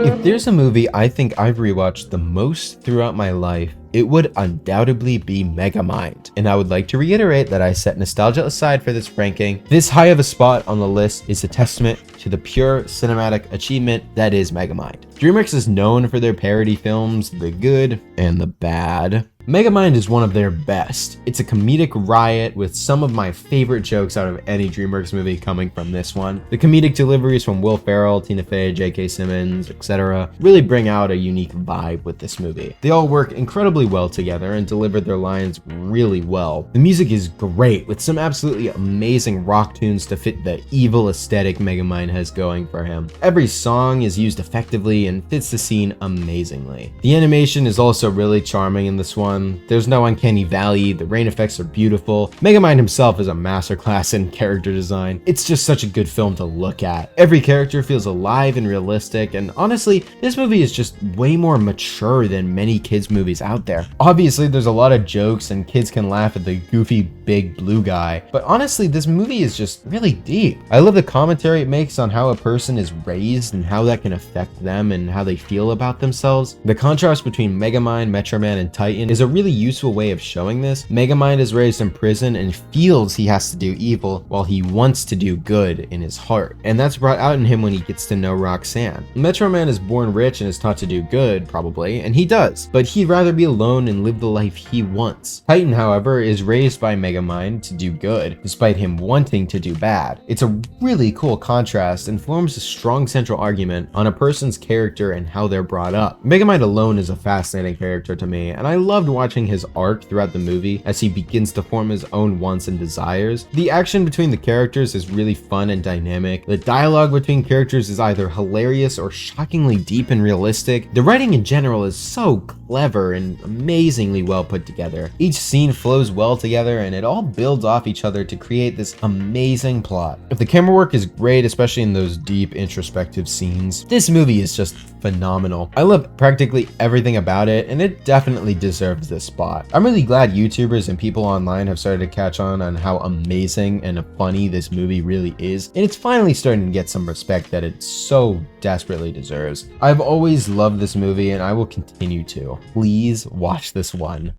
If there's a movie I think I've rewatched the most throughout my life, it would undoubtedly be Megamind. And I would like to reiterate that I set nostalgia aside for this ranking. This high of a spot on the list is a testament to the pure cinematic achievement that is Megamind. Dreamworks is known for their parody films, the good and the bad. Megamind is one of their best. It's a comedic riot with some of my favorite jokes out of any Dreamworks movie coming from this one. The comedic deliveries from Will Ferrell, Tina Fey, J.K. Simmons, etc. really bring out a unique vibe with this movie. They all work incredibly well together and deliver their lines really well. The music is great, with some absolutely amazing rock tunes to fit the evil aesthetic Megamind has going for him. Every song is used effectively and fits the scene amazingly. The animation is also really charming in this one. There's no uncanny valley, the rain effects are beautiful. Megamind himself is a masterclass in character design. It's just such a good film to look at. Every character feels alive and realistic, and honestly, this movie is just way more mature than many kids movies out there. Obviously, there's a lot of jokes and kids can laugh at the goofy big blue guy, but honestly, this movie is just really deep. I love the commentary it makes on how a person is raised and how that can affect them and how they feel about themselves. The contrast between Megamind, Metro Man, and Titan is a really useful way of showing this. Megamind is raised in prison and feels he has to do evil while he wants to do good in his heart, and that's brought out in him when he gets to know Roxanne. Metro Man is born rich and is taught to do good, probably, and he does, but he'd rather be alone and live the life he wants. Titan, however, is raised by Megamind Megamind to do good, despite him wanting to do bad. It's a really cool contrast and forms a strong central argument on a person's character and how they're brought up. Megamind alone is a fascinating character to me, and I loved watching his arc throughout the movie as he begins to form his own wants and desires. The action between the characters is really fun and dynamic. The dialogue between characters is either hilarious or shockingly deep and realistic. The writing in general is so clever and amazingly well put together. Each scene flows well together and it all builds off each other to create this amazing plot. If the camera work is great, especially in those deep introspective scenes, this movie is just phenomenal. I love practically everything about it, and it definitely deserves this spot. I'm really glad YouTubers and people online have started to catch on how amazing and funny this movie really is, and it's finally starting to get some respect that it so desperately deserves. I've always loved this movie and I will continue to. Please watch this one.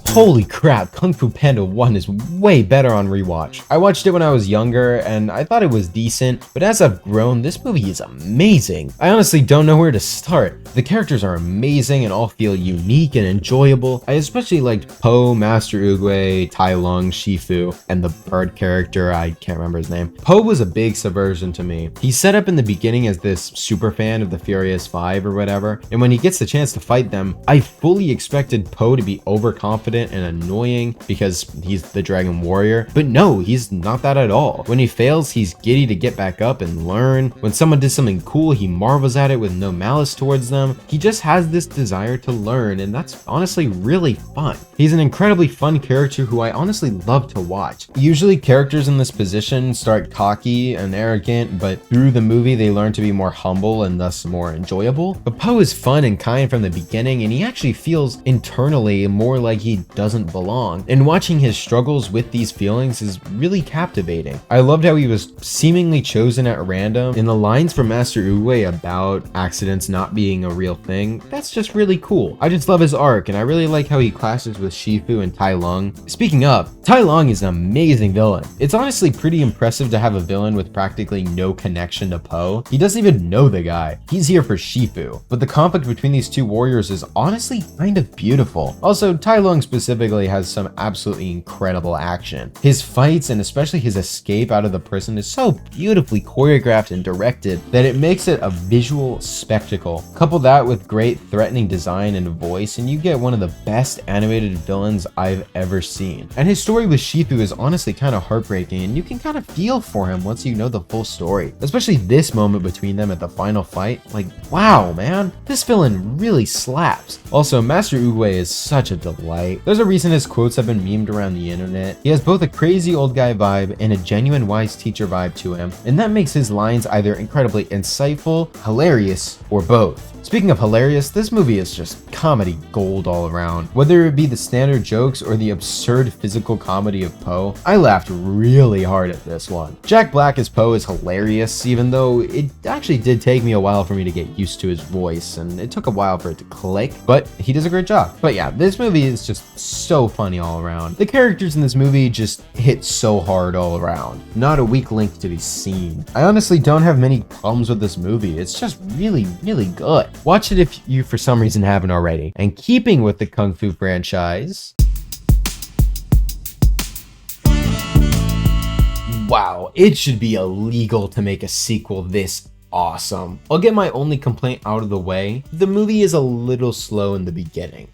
Holy crap, Kung Fu Panda 1 is way better on rewatch. I watched it when I was younger and I thought it was decent, but as I've grown, this movie is amazing. I honestly don't know where to start. The characters are amazing and all feel unique and enjoyable. I especially liked Po, Master Oogway, Tai Lung, Shifu, and the bird character, I can't remember his name. Po was a big subversion to me. He's set up in the beginning as this super fan of the Furious 5 or whatever, and when he gets the chance to fight them, I fully expected Po to be overconfident and annoying because he's the Dragon Warrior, but no, he's not that at all. When he fails, he's giddy to get back up and learn. When someone does something cool, he marvels at it with no malice towards them. He just has this desire to learn, and that's honestly really fun. He's an incredibly fun character who I honestly love to watch. Usually characters in this position start cocky and arrogant, but through the movie they learn to be more humble and thus more enjoyable. But Po is fun and kind from the beginning, and he actually feels internally more like he doesn't belong. And watching his struggles with these feelings is really captivating. I loved how he was seemingly chosen at random, and the lines from Master Oogway about accidents not being a real thing, that's just really cool. I just love his arc, and I really like how he clashes with Shifu and Tai Lung. Speaking of, Tai Lung is an amazing villain. It's honestly pretty impressive to have a villain with practically no connection to Po. He doesn't even know the guy. He's here for Shifu. But the conflict between these two warriors is honestly kind of beautiful. Also, Tai Lung specifically has some absolutely incredible action. His fights and especially his escape out of the prison is so beautifully choreographed and directed that it makes it a visual spectacle. Couple that with great threatening design and voice and you get one of the best animated villains I've ever seen. And his story with Shifu is honestly kind of heartbreaking and you can kind of feel for him once you know the full story. Especially this moment between them at the final fight. Like, wow, man, this villain really slaps. Also, Master Oogway is such a delight. There's a reason his quotes have been memed around the internet. He has both a crazy old guy vibe and a genuine wise teacher vibe to him, and that makes his lines either incredibly insightful, hilarious, or both. Speaking of hilarious, this movie is just comedy gold all around. Whether it be the standard jokes or the absurd physical comedy of Po, I laughed really hard at this one. Jack Black as Po is hilarious, even though it actually did take me a while for me to get used to his voice, and it took a while for it to click, but he does a great job. But yeah, this movie is just so funny all around. The characters in this movie just hit so hard all around. Not a weak link to be seen. I honestly don't have many problems with this movie. It's just really, really good. Watch it if you for some reason haven't already. And keeping with the Kung Fu franchise, wow, it should be illegal to make a sequel this awesome. I'll get my only complaint out of the way. The movie is a little slow in the beginning.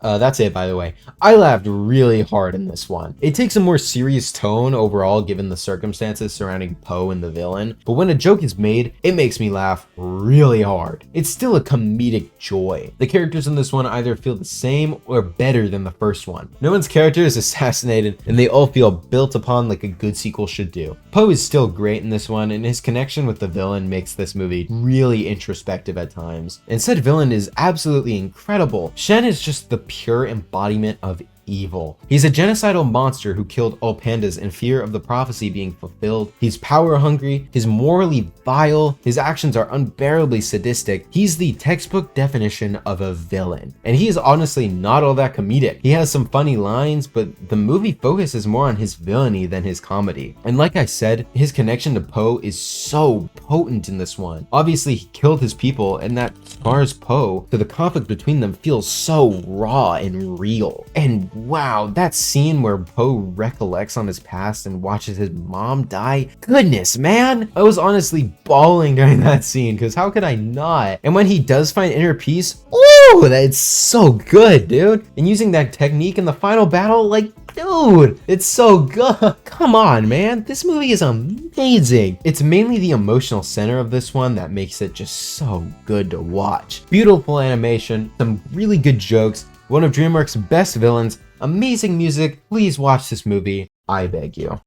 That's it, by the way. I laughed really hard in this one. It takes a more serious tone overall given the circumstances surrounding Po and the villain, but when a joke is made, it makes me laugh really hard. It's still a comedic joy. The characters in this one either feel the same or better than the first one. No one's character is assassinated, and they all feel built upon like a good sequel should do. Po is still great in this one, and his connection with the villain makes this movie really introspective at times. And said villain is absolutely incredible. Shen is just the pure embodiment of evil. He's a genocidal monster who killed all pandas in fear of the prophecy being fulfilled. He's power hungry, he's morally vile, his actions are unbearably sadistic. He's the textbook definition of a villain. And he is honestly not all that comedic. He has some funny lines, but the movie focuses more on his villainy than his comedy. And like I said, his connection to Poe is so potent in this one. Obviously, he killed his people, and that scars Poe, so the conflict between them feels so raw and real. And wow, that scene where Poe recollects on his past and watches his mom die, goodness, man! I was honestly bawling during that scene, because how could I not? And when he does find inner peace, ooh, that's so good, dude! And using that technique in the final battle, like, dude, it's so good. Come on, man. This movie is amazing. It's mainly the emotional center of this one that makes it just so good to watch. Beautiful animation, some really good jokes, one of DreamWorks' best villains, amazing music. Please watch this movie. I beg you.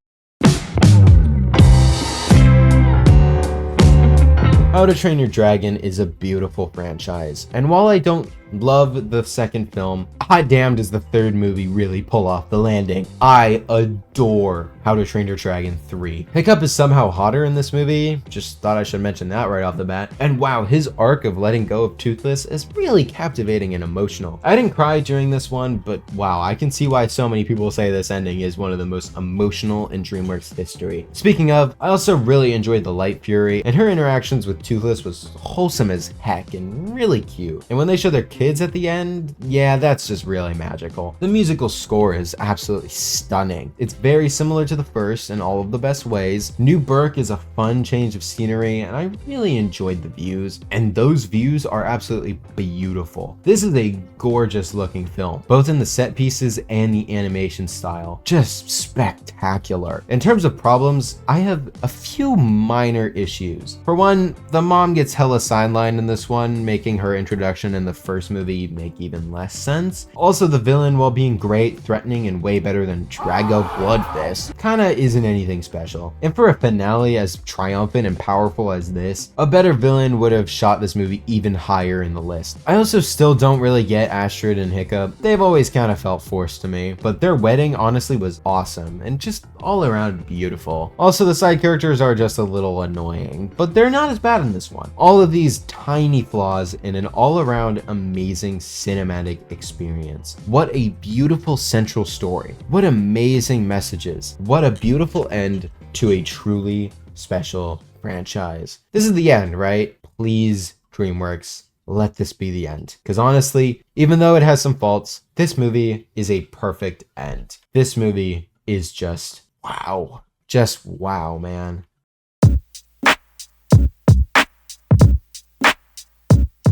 How to Train Your Dragon is a beautiful franchise, and while I don't love the second film, hot damn does the third movie really pull off the landing. I adore How to Train Your Dragon 3. Hiccup is somehow hotter in this movie, just thought I should mention that right off the bat. And wow, his arc of letting go of Toothless is really captivating and emotional. I didn't cry during this one, but wow, I can see why so many people say this ending is one of the most emotional in DreamWorks history. Speaking of, I also really enjoyed the Light Fury, and her interactions with Toothless was wholesome as heck and really cute. And when they show their kids at the end, yeah, that's just really magical. The musical score is absolutely stunning. It's very similar to the first in all of the best ways. New Burke is a fun change of scenery, and I really enjoyed the views, and those views are absolutely beautiful. This is a gorgeous looking film, both in the set pieces and the animation style. Just spectacular. In terms of problems, I have a few minor issues. For one, the mom gets hella sidelined in this one, making her introduction in the first movie make even less sense. Also, the villain, while being great, threatening, and way better than Drago Bloodfist, kinda isn't anything special. And for a finale as triumphant and powerful as this, a better villain would have shot this movie even higher in the list. I also still don't really get Astrid and Hiccup. They've always kind of felt forced to me, but their wedding honestly was awesome and just all around beautiful. Also, the side characters are just a little annoying, but they're not as bad in this one. All of these tiny flaws in an all-around amazing cinematic experience. What a beautiful central story. What amazing messages. What a beautiful end to a truly special franchise. This is the end, right? Please, DreamWorks, let this be the end. Because honestly, even though it has some faults, this movie is a perfect end. This movie is just wow. Just wow, man.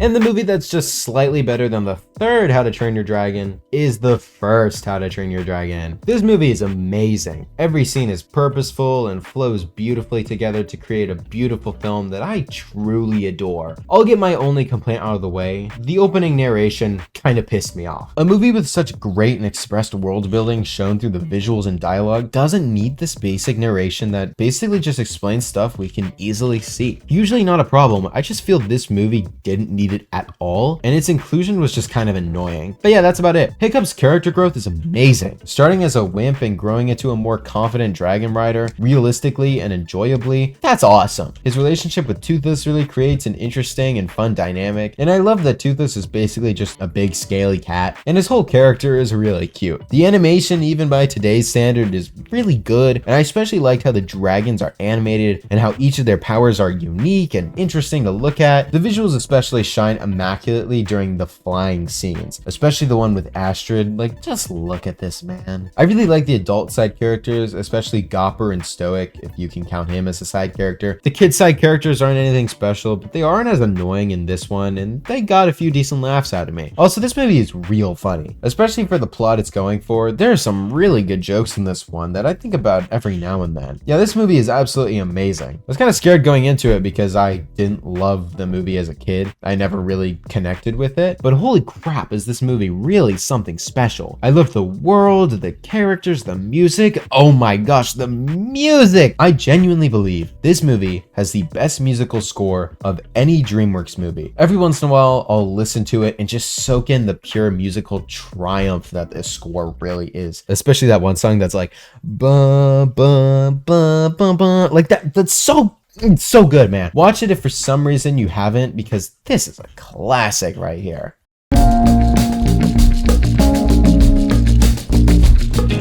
And the movie that's just slightly better than the third How to Train Your Dragon is the first How to Train Your Dragon. This movie is amazing. Every scene is purposeful and flows beautifully together to create a beautiful film that I truly adore. I'll get my only complaint out of the way. The opening narration kind of pissed me off. A movie with such great and expressed world building shown through the visuals and dialogue doesn't need this basic narration that basically just explains stuff we can easily see. Usually not a problem, I just feel this movie didn't need it at all, and its inclusion was just kind of annoying. But yeah, that's about it. Hiccup's character growth is amazing. Starting as a wimp and growing into a more confident dragon rider, realistically and enjoyably, that's awesome. His relationship with Toothless really creates an interesting and fun dynamic, and I love that Toothless is basically just a big scaly cat, and his whole character is really cute. The animation, even by today's standard, is really good, and I especially like how the dragons are animated and how each of their powers are unique and interesting to look at. The visuals especially shine immaculately during the flying scenes, especially the one with Astrid. Like, just look at this, man. I really like the adult side characters, especially Gopper and Stoic, if you can count him as a side character. The kid side characters aren't anything special, but they aren't as annoying in this one, and they got a few decent laughs out of me. Also, this movie is real funny, especially for the plot it's going for. There are some really good jokes in this one that I think about every now and then. Yeah, this movie is absolutely amazing. I was kind of scared going into it because I didn't love the movie as a kid. I never never really connected with it, but holy crap, is this movie really something special. I love the world, the characters, the music. Oh my gosh, the music! I genuinely believe this movie has the best musical score of any DreamWorks movie. Every once in a while, I'll listen to it and just soak in the pure musical triumph that this score really is. Especially that one song that's like, ba ba ba ba ba, like that. That's so it's so good, man. Watch it if for some reason you haven't, because this is a classic right here.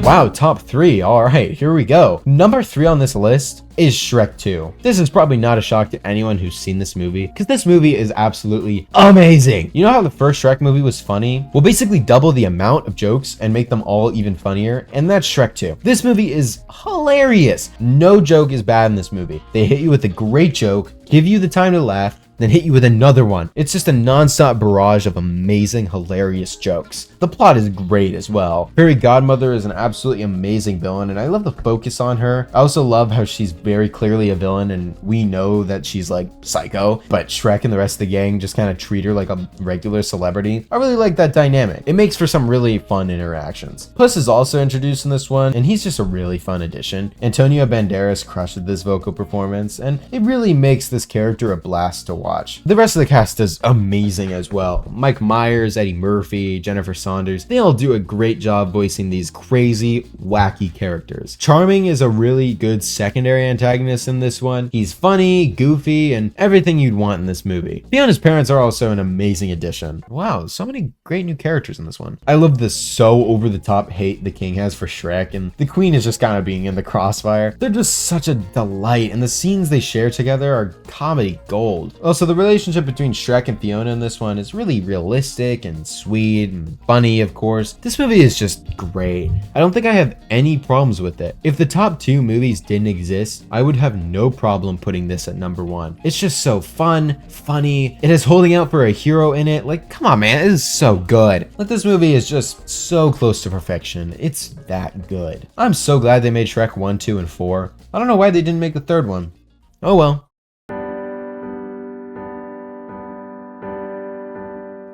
Wow, top 3. All right, here we go. Number 3 on this list is Shrek 2. This is probably not a shock to anyone who's seen this movie, because this movie is absolutely amazing. You know how the first Shrek movie was funny? Well, basically double the amount of jokes and make them all even funnier, and that's Shrek 2. This movie is hilarious. No joke is bad in this movie. They hit you with a great joke, give you the time to laugh, then hit you with another one. It's just a non-stop barrage of amazing, hilarious jokes. The plot is great as well. Fairy Godmother is an absolutely amazing villain, and I love the focus on her. I also love how she's very clearly a villain, and we know that she's like psycho, but Shrek and the rest of the gang just kind of treat her like a regular celebrity. I really like that dynamic. It makes for some really fun interactions. Puss is also introduced in this one, and he's just a really fun addition. Antonio Banderas crushed this vocal performance, and it really makes this character a blast to watch. The rest of the cast is amazing as well. Mike Myers, Eddie Murphy, Jennifer Saunders, they all do a great job voicing these crazy, wacky characters. Charming is a really good secondary antagonist in this one. He's funny, goofy, and everything you'd want in this movie. Fiona's parents are also an amazing addition. Wow, so many great new characters in this one. I love the so over-the-top hate the king has for Shrek, and the queen is just kind of being in the crossfire. They're just such a delight, and the scenes they share together are comedy gold. Also, the relationship between Shrek and Fiona in this one is really realistic and sweet and funny, of course. This movie is just great. I don't think I have any problems with it. If the top 2 movies didn't exist, I would have no problem putting this at number 1. It's just so fun, funny. It has holding out for a hero in it. Like, come on, man, it is so good. Like, this movie is just so close to perfection. It's that good. I'm so glad they made Shrek 1, 2, and 4. I don't know why they didn't make the 3rd one. Oh well.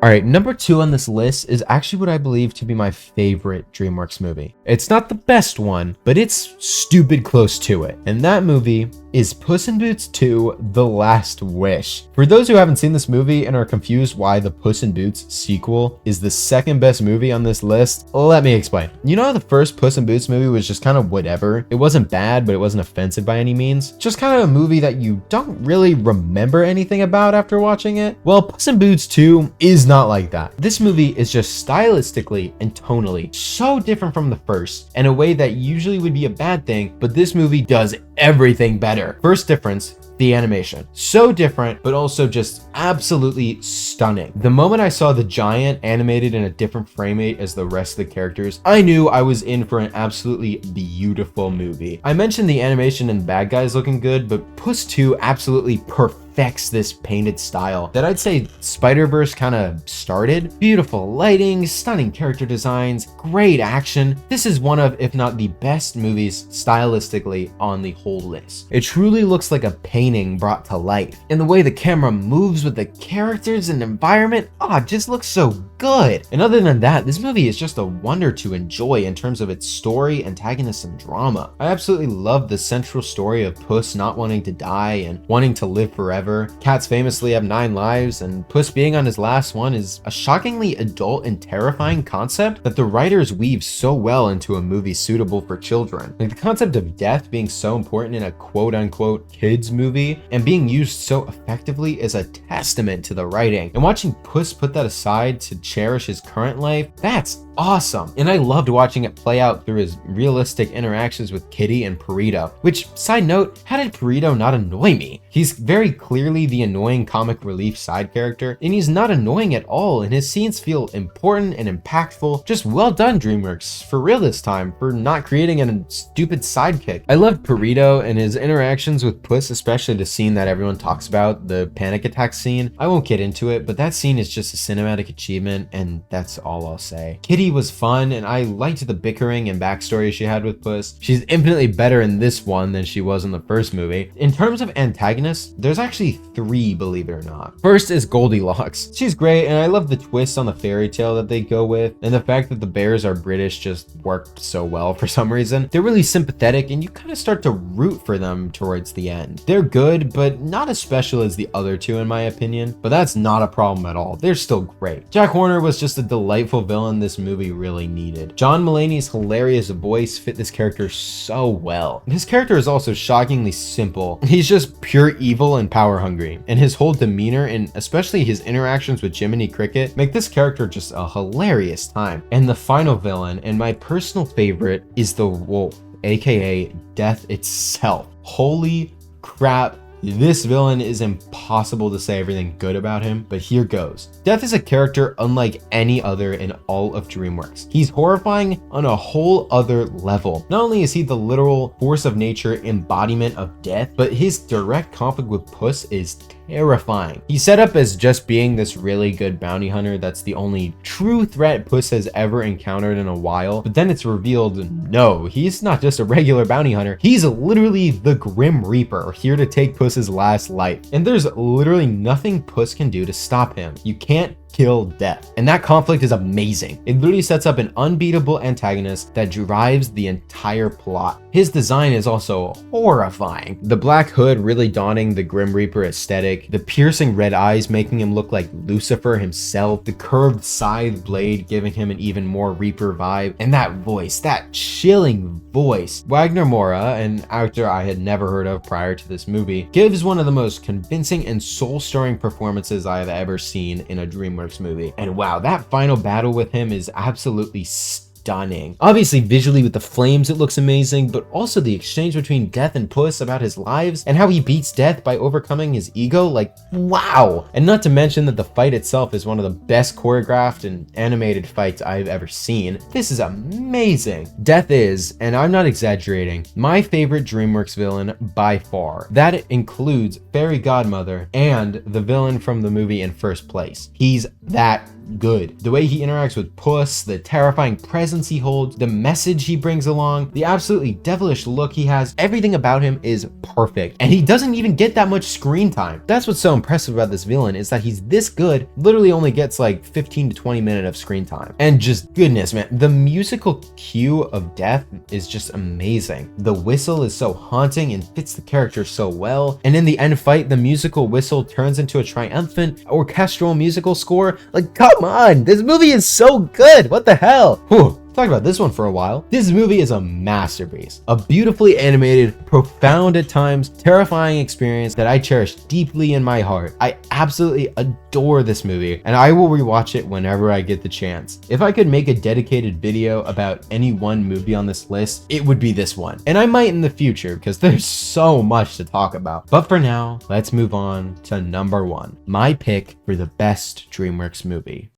Alright, number 2 on this list is actually what I believe to be my favorite DreamWorks movie. It's not the best one, but it's stupid close to it. And that movie is Puss in Boots 2: The Last Wish. For those who haven't seen this movie and are confused why the Puss in Boots sequel is the 2nd best movie on this list, let me explain. You know how the first Puss in Boots movie was just kind of whatever? It wasn't bad, but it wasn't offensive by any means. Just kind of a movie that you don't really remember anything about after watching it. Well, Puss in Boots 2 is not like that. This movie is just stylistically and tonally so different from the first in a way that usually would be a bad thing, but this movie does everything better. First difference, the animation. So different, but also just absolutely stunning. The moment I saw the giant animated in a different frame rate as the rest of the characters, I knew I was in for an absolutely beautiful movie. I mentioned the animation and bad guys looking good, but Puss 2 absolutely perfects this painted style that I'd say Spider-Verse kind of started. Beautiful lighting, stunning character designs, great action. This is one of, if not the best movies stylistically on the whole list. It truly looks like a painting brought to life. And the way the camera moves with the characters and environment, it just looks so good. And other than that, this movie is just a wonder to enjoy in terms of its story, antagonists, and drama. I absolutely love the central story of Puss not wanting to die and wanting to live forever. Cats famously have 9 lives, and Puss being on his last one is a shockingly adult and terrifying concept that the writers weave so well into a movie suitable for children. Like the concept of death being so important in a quote-unquote kids movie and being used so effectively is a testament to the writing. And watching Puss put that aside to cherish his current life, that's awesome. And I loved watching it play out through his realistic interactions with Kitty and Perito, which, side note, how did Perito not annoy me? He's very clearly the annoying comic relief side character, and he's not annoying at all, and his scenes feel important and impactful. Just well done, DreamWorks, for real this time, for not creating a stupid sidekick. I loved Perito and his interactions with Puss, especially the scene that everyone talks about, the panic attack scene. I won't get into it, but that scene is just a cinematic achievement, and that's all I'll say. Kitty was fun, and I liked the bickering and backstory she had with Puss. She's infinitely better in this one than she was in the first movie. In terms of antagonists, there's actually actually 3, believe it or not. First is Goldilocks. She's great, and I love the twist on the fairy tale that they go with, and the fact that the bears are British just worked so well for some reason. They're really sympathetic, and you kind of start to root for them towards the end. They're good, but not as special as the other two in my opinion, but that's not a problem at all. They're still great. Jack Horner was just a delightful villain this movie really needed. John Mulaney's hilarious voice fit this character so well. His character is also shockingly simple. He's just pure evil and power hungry, and his whole demeanor and especially his interactions with Jiminy Cricket make this character just a hilarious time. And the final villain, and my personal favorite, is the Wolf, aka Death itself. Holy crap. This villain is impossible to say everything good about him, but here goes. Death is a character unlike any other in all of Dreamworks. He's horrifying on a whole other level. Not only is he the literal force of nature embodiment of death, but his direct conflict with Puss is terrifying. He's set up as just being this really good bounty hunter that's the only true threat Puss has ever encountered in a while, but then it's revealed, no, he's not just a regular bounty hunter. He's literally the Grim Reaper, here to take Puss's last life. And there's literally nothing Puss can do to stop him. You can't kill Death. And that conflict is amazing. It literally sets up an unbeatable antagonist that drives the entire plot. His design is also horrifying. The black hood really donning the Grim Reaper aesthetic, the piercing red eyes making him look like Lucifer himself, the curved scythe blade giving him an even more Reaper vibe, and that voice, that chilling voice. Wagner Moura, an actor I had never heard of prior to this movie, gives one of the most convincing and soul-stirring performances I have ever seen in a Dreamworks movie. And wow, that final battle with him is absolutely stunning. Obviously visually with the flames it looks amazing, but also the exchange between Death and Puss about his lives and how he beats Death by overcoming his ego, like wow. And not to mention that the fight itself is one of the best choreographed and animated fights I've ever seen. This is amazing. Death is, and I'm not exaggerating, my favorite Dreamworks villain by far. That includes Fairy Godmother and the villain from the movie in first place. He's that good. The way he interacts with Puss, the terrifying presence he holds, the message he brings along, the absolutely devilish look he has, everything about him is perfect. And he doesn't even get that much screen time. That's what's so impressive about this villain, is that he's this good, literally only gets like 15 to 20 minutes of screen time. And just goodness, man, the musical cue of Death is just amazing. The whistle is so haunting and fits the character so well. And in the end fight, the musical whistle turns into a triumphant orchestral musical score. Like, come on, this movie is so good. What the hell? Whew. Talk about this one for a while. This movie is a masterpiece. A beautifully animated, profound at times, terrifying experience that I cherish deeply in my heart. I absolutely adore this movie, and I will rewatch it whenever I get the chance. If I could make a dedicated video about any one movie on this list, it would be this one. And I might in the future, because there's so much to talk about. But for now, let's move on to number 1. My pick for the best Dreamworks movie.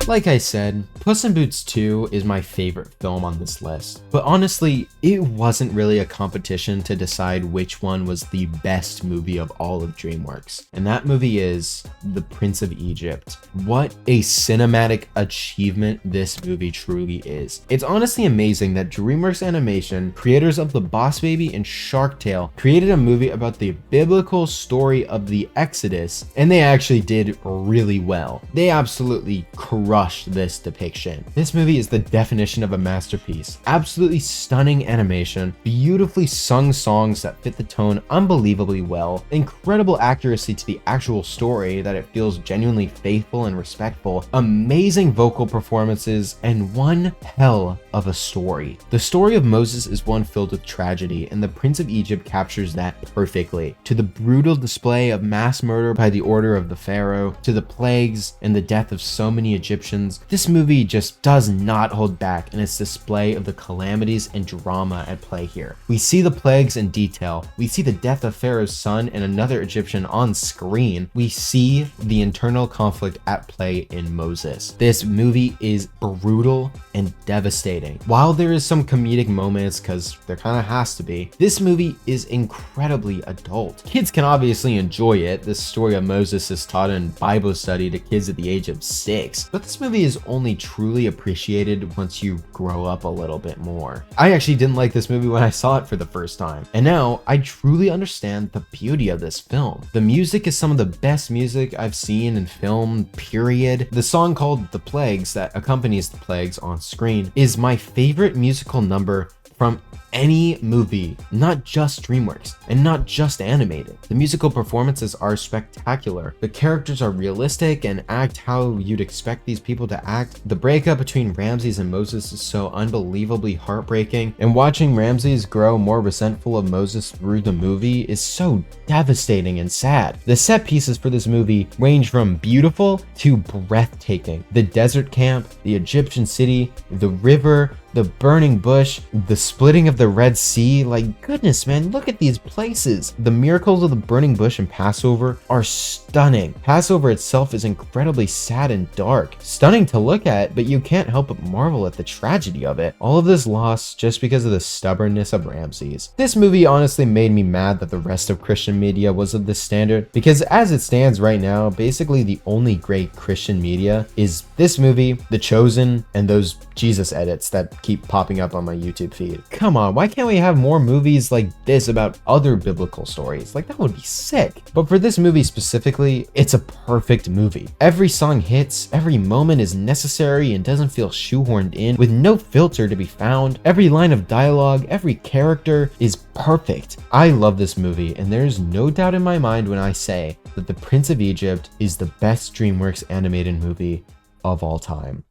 Like I said, Puss in Boots 2 is my favorite film on this list, but honestly, it wasn't really a competition to decide which one was the best movie of all of Dreamworks, and that movie is The Prince of Egypt. What a cinematic achievement this movie truly is. It's honestly amazing that Dreamworks Animation, creators of The Boss Baby and Shark Tale, created a movie about the biblical story of the Exodus, and they actually did really well. They absolutely crushed this depiction. This movie is the definition of a masterpiece. Absolutely stunning animation, beautifully sung songs that fit the tone unbelievably well, incredible accuracy to the actual story that it feels genuinely faithful and respectful, amazing vocal performances, and one hell of a story. The story of Moses is one filled with tragedy, and The Prince of Egypt captures that perfectly. To the brutal display of mass murder by the order of the Pharaoh, to the plagues and the death of so many Egyptians, this movie just does not hold back in its display of the calamities and drama at play here. We see the plagues in detail. We see the death of Pharaoh's son and another Egyptian on screen. We see the internal conflict at play in Moses. This movie is brutal and devastating. While there is some comedic moments, because there kind of has to be, this movie is incredibly adult. Kids can obviously enjoy it. This story of Moses is taught in Bible study to kids at the age of 6, but this this movie is only truly appreciated once you grow up a little bit more. I actually didn't like this movie when I saw it for the first time, and now I truly understand the beauty of this film. The music is some of the best music I've seen in film, period. The song called The Plagues that accompanies the plagues on screen is my favorite musical number from any movie, not just DreamWorks, and not just animated. The musical performances are spectacular. The characters are realistic and act how you'd expect these people to act. The breakup between Ramses and Moses is so unbelievably heartbreaking, and watching Ramses grow more resentful of Moses through the movie is so devastating and sad. The set pieces for this movie range from beautiful to breathtaking. The desert camp, the Egyptian city, the river, the burning bush, the splitting of the Red Sea, like goodness man, look at these places. The miracles of the burning bush and Passover are stunning. Passover itself is incredibly sad and dark. Stunning to look at, but you can't help but marvel at the tragedy of it. All of this lost just because of the stubbornness of Ramses. This movie honestly made me mad that the rest of Christian media was of this standard, because as it stands right now, basically the only great Christian media is this movie, The Chosen, and those Jesus edits that keep popping up on my YouTube feed. Come on, why can't we have more movies like this about other biblical stories? Like, that would be sick. But for this movie specifically, it's a perfect movie. Every song hits, every moment is necessary and doesn't feel shoehorned in, with no filter to be found. Every line of dialogue, every character is perfect. I love this movie, and there's no doubt in my mind when I say that The Prince of Egypt is the best DreamWorks animated movie of all time.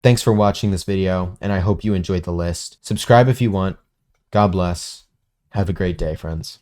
Thanks for watching this video, and I hope you enjoyed the list. Subscribe if you want. God bless. Have a great day, friends.